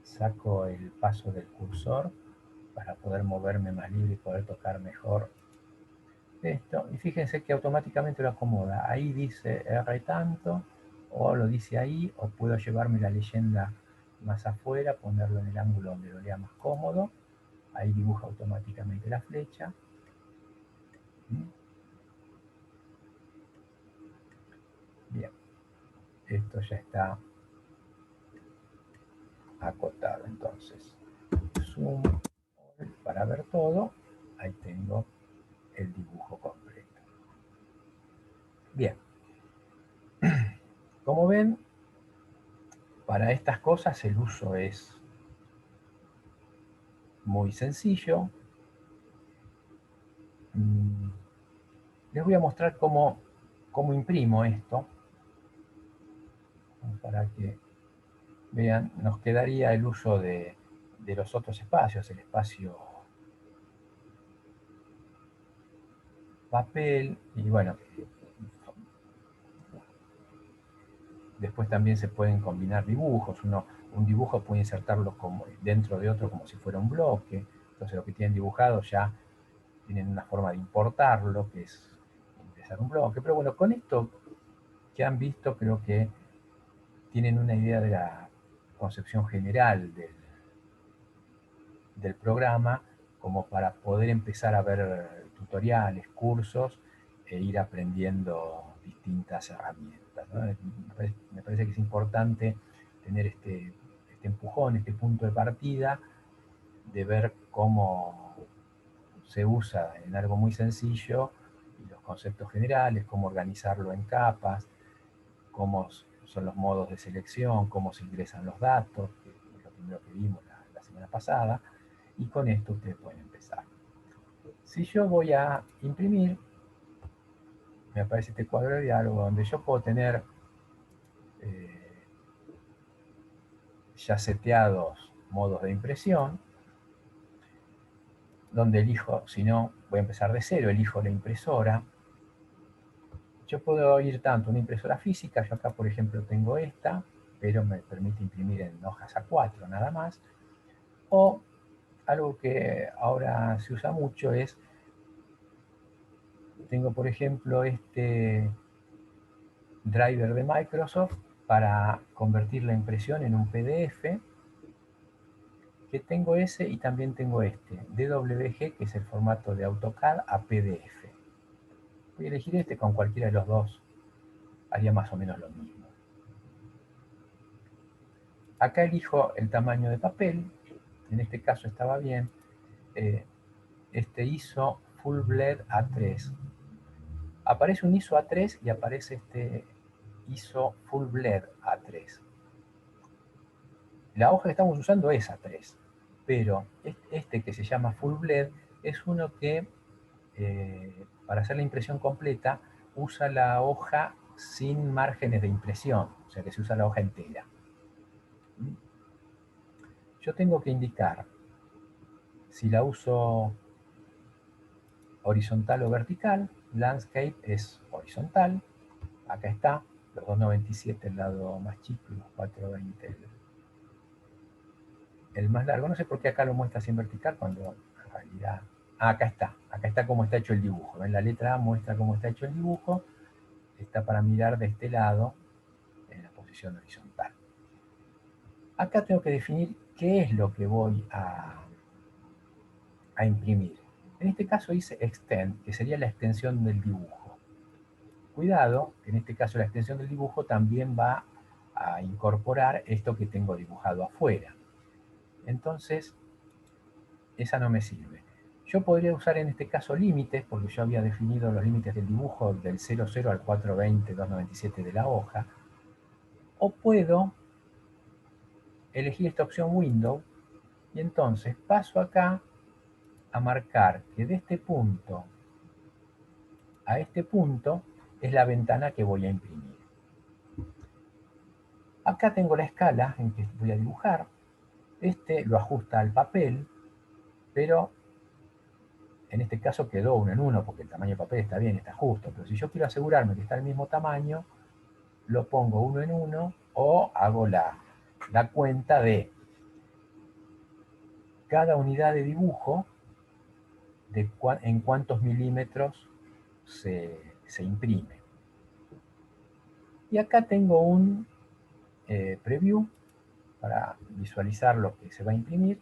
Saco el paso del cursor para poder moverme más libre y poder tocar mejor esto, y fíjense que automáticamente lo acomoda. Ahí dice R tanto, o lo dice ahí, o puedo llevarme la leyenda más afuera, ponerlo en el ángulo donde lo lea más cómodo. Ahí dibuja automáticamente la flecha. Bien, esto ya está acotado. Entonces, zoom para ver todo. Ahí tengo el dibujo completo. Bien, como ven, para estas cosas el uso es muy sencillo. Les voy a mostrar cómo imprimo esto, para que vean. Nos quedaría el uso de los otros espacios, el espacio papel, y bueno, después también se pueden combinar dibujos. Un dibujo puede insertarlo como dentro de otro como si fuera un bloque. Entonces lo que tienen dibujado ya tienen una forma de importarlo, que es ingresar un bloque. Pero bueno, con esto que han visto, creo que tienen una idea de la concepción general del programa, como para poder empezar a ver tutoriales, cursos, e ir aprendiendo distintas herramientas, ¿no? Me parece que es importante tener este empujón, este punto de partida, de ver cómo se usa en algo muy sencillo, y los conceptos generales, cómo organizarlo en capas, cómo son los modos de selección, cómo se ingresan los datos, que es lo primero que vimos la semana pasada, y con esto ustedes pueden empezar. Si yo voy a imprimir, me aparece este cuadro de diálogo donde yo puedo tener ya seteados modos de impresión, donde elijo, si no, voy a empezar de cero, elijo la impresora. Yo puedo ir tanto una impresora física, yo acá por ejemplo tengo esta, pero me permite imprimir en hojas A4 nada más, o algo que ahora se usa mucho es, tengo por ejemplo este driver de Microsoft para convertir la impresión en un PDF, que tengo ese, y también tengo este, DWG, que es el formato de AutoCAD a PDF. Voy a elegir este, con cualquiera de los dos haría más o menos lo mismo. Acá elijo el tamaño de papel, en este caso estaba bien, este ISO Full Bled A3. Aparece un ISO A3 y aparece este ISO Full Bled A3. La hoja que estamos usando es A3, pero este que se llama Full Bled es uno que, para hacer la impresión completa, usa la hoja sin márgenes de impresión, o sea que se usa la hoja entera. yo tengo que indicar si la uso horizontal o vertical. Landscape es horizontal, acá está, los 297 el lado más chico y los 420 el más largo. No sé por qué acá lo muestra así en vertical cuando en realidad... Ah, acá está cómo está hecho el dibujo. ¿Ven? La letra A muestra cómo está hecho el dibujo, está para mirar de este lado en la posición horizontal. Acá tengo que definir qué es lo que voy a imprimir. En este caso hice extend, que sería la extensión del dibujo. Cuidado, que en este caso la extensión del dibujo también va a incorporar esto que tengo dibujado afuera. Entonces, esa no me sirve. Yo podría usar en este caso límites, porque yo había definido los límites del dibujo del 00 al 420, 297 de la hoja. O puedo elegir esta opción Window, y entonces paso acá a marcar que de este punto a este punto es la ventana que voy a imprimir. Acá tengo la escala en que voy a dibujar. Este lo ajusta al papel, pero en este caso quedó 1 en 1 porque el tamaño de papel está bien, está justo. Pero si yo quiero asegurarme que está al mismo tamaño, lo pongo 1 en 1 o hago la cuenta de cada unidad de dibujo, en cuántos milímetros se imprime. Y acá tengo un preview para visualizar lo que se va a imprimir.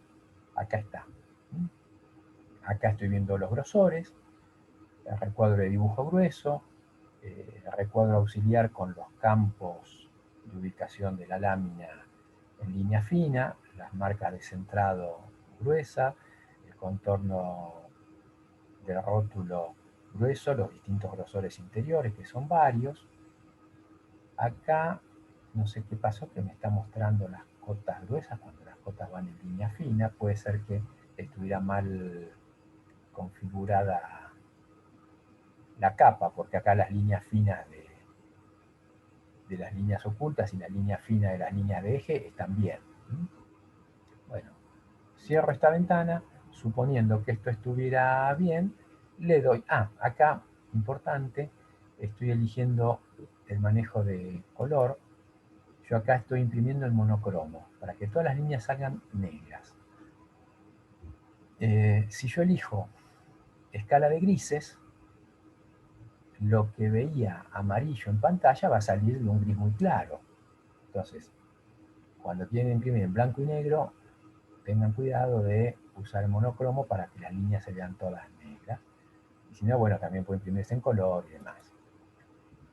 Acá está. Acá estoy viendo los grosores, el recuadro de dibujo grueso, el recuadro auxiliar con los campos de ubicación de la lámina en línea fina, las marcas de centrado gruesa, el contorno del rótulo grueso, los distintos grosores interiores, que son varios. Acá, no sé qué pasó, que me está mostrando las cotas gruesas cuando las cotas van en línea fina. Puede ser que estuviera mal configurada la capa, porque acá las líneas finas de las líneas ocultas y la línea fina de las líneas de eje están bien. Bueno, cierro esta ventana, suponiendo que esto estuviera bien, le doy, acá, importante, estoy eligiendo el manejo de color. Yo acá estoy imprimiendo el monocromo, para que todas las líneas salgan negras. Si yo elijo escala de grises, lo que veía amarillo en pantalla va a salir de un gris muy claro. Entonces, cuando quieren imprimir en blanco y negro, tengan cuidado de usar el monocromo para que las líneas se vean todas negras. Y si no, bueno, también puede imprimirse en color y demás.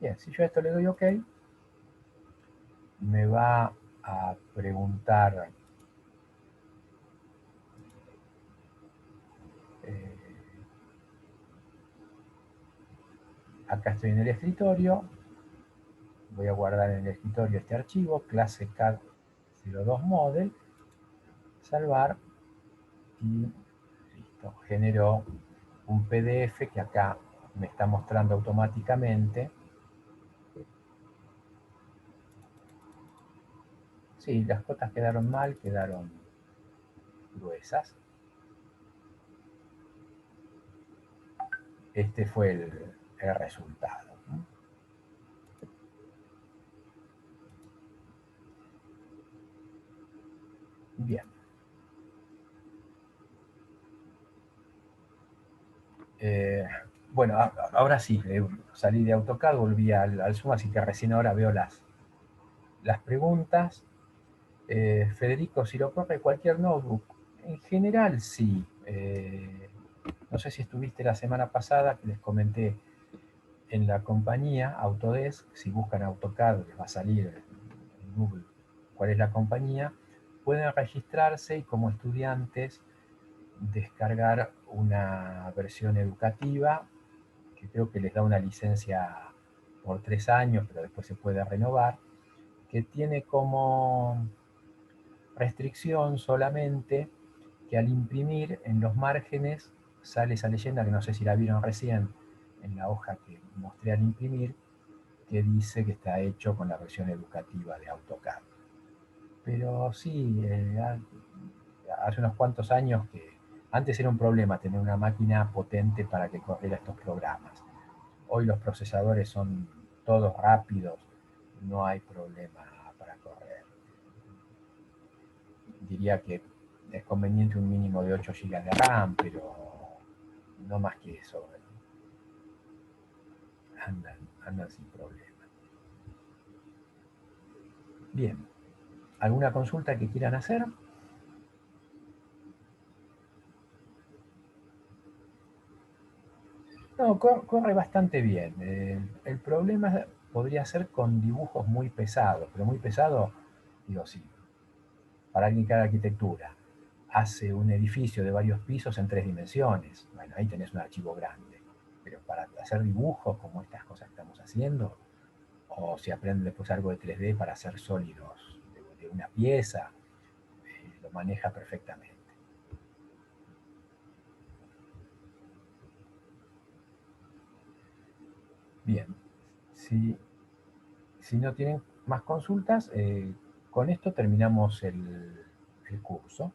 Bien, si yo a esto le doy OK, me va a preguntar acá estoy en el escritorio, voy a guardar en el escritorio este archivo, clase CAD02 model, salvar y listo, generó un PDF que acá me está mostrando automáticamente. Sí, las cotas quedaron mal, quedaron gruesas. Este fue el resultado. Bien. Bueno, ahora sí, salí de AutoCAD, volví al Zoom, así que recién ahora veo las preguntas. Federico, si lo corre cualquier notebook, en general sí. No sé si estuviste la semana pasada, que les comenté en la compañía Autodesk, si buscan AutoCAD les va a salir en Google cuál es la compañía, pueden registrarse y como estudiantes descargar una versión educativa que creo que les da una licencia por 3 años, pero después se puede renovar, que tiene como restricción solamente que al imprimir en los márgenes sale esa leyenda, que no sé si la vieron recién en la hoja que mostré al imprimir, que dice que está hecho con la versión educativa de AutoCAD. Pero sí, hace unos cuantos años que antes era un problema tener una máquina potente para que corriera estos programas. Hoy los procesadores son todos rápidos, no hay problema para correr. Diría que es conveniente un mínimo de 8 GB de RAM, pero no más que eso. Andan sin problema. Bien, ¿alguna consulta que quieran hacer? No, corre bastante bien. El problema podría ser con dibujos muy pesados, pero muy pesado, digo, sí, para alguien que haga arquitectura, hace un edificio de varios pisos en 3 dimensiones. Bueno, ahí tenés un archivo grande. Pero para hacer dibujos como estas cosas que estamos haciendo, o si aprende después algo de 3D para hacer sólidos de una pieza, lo maneja perfectamente. Bien, si, si no tienen más consultas, con esto terminamos el curso.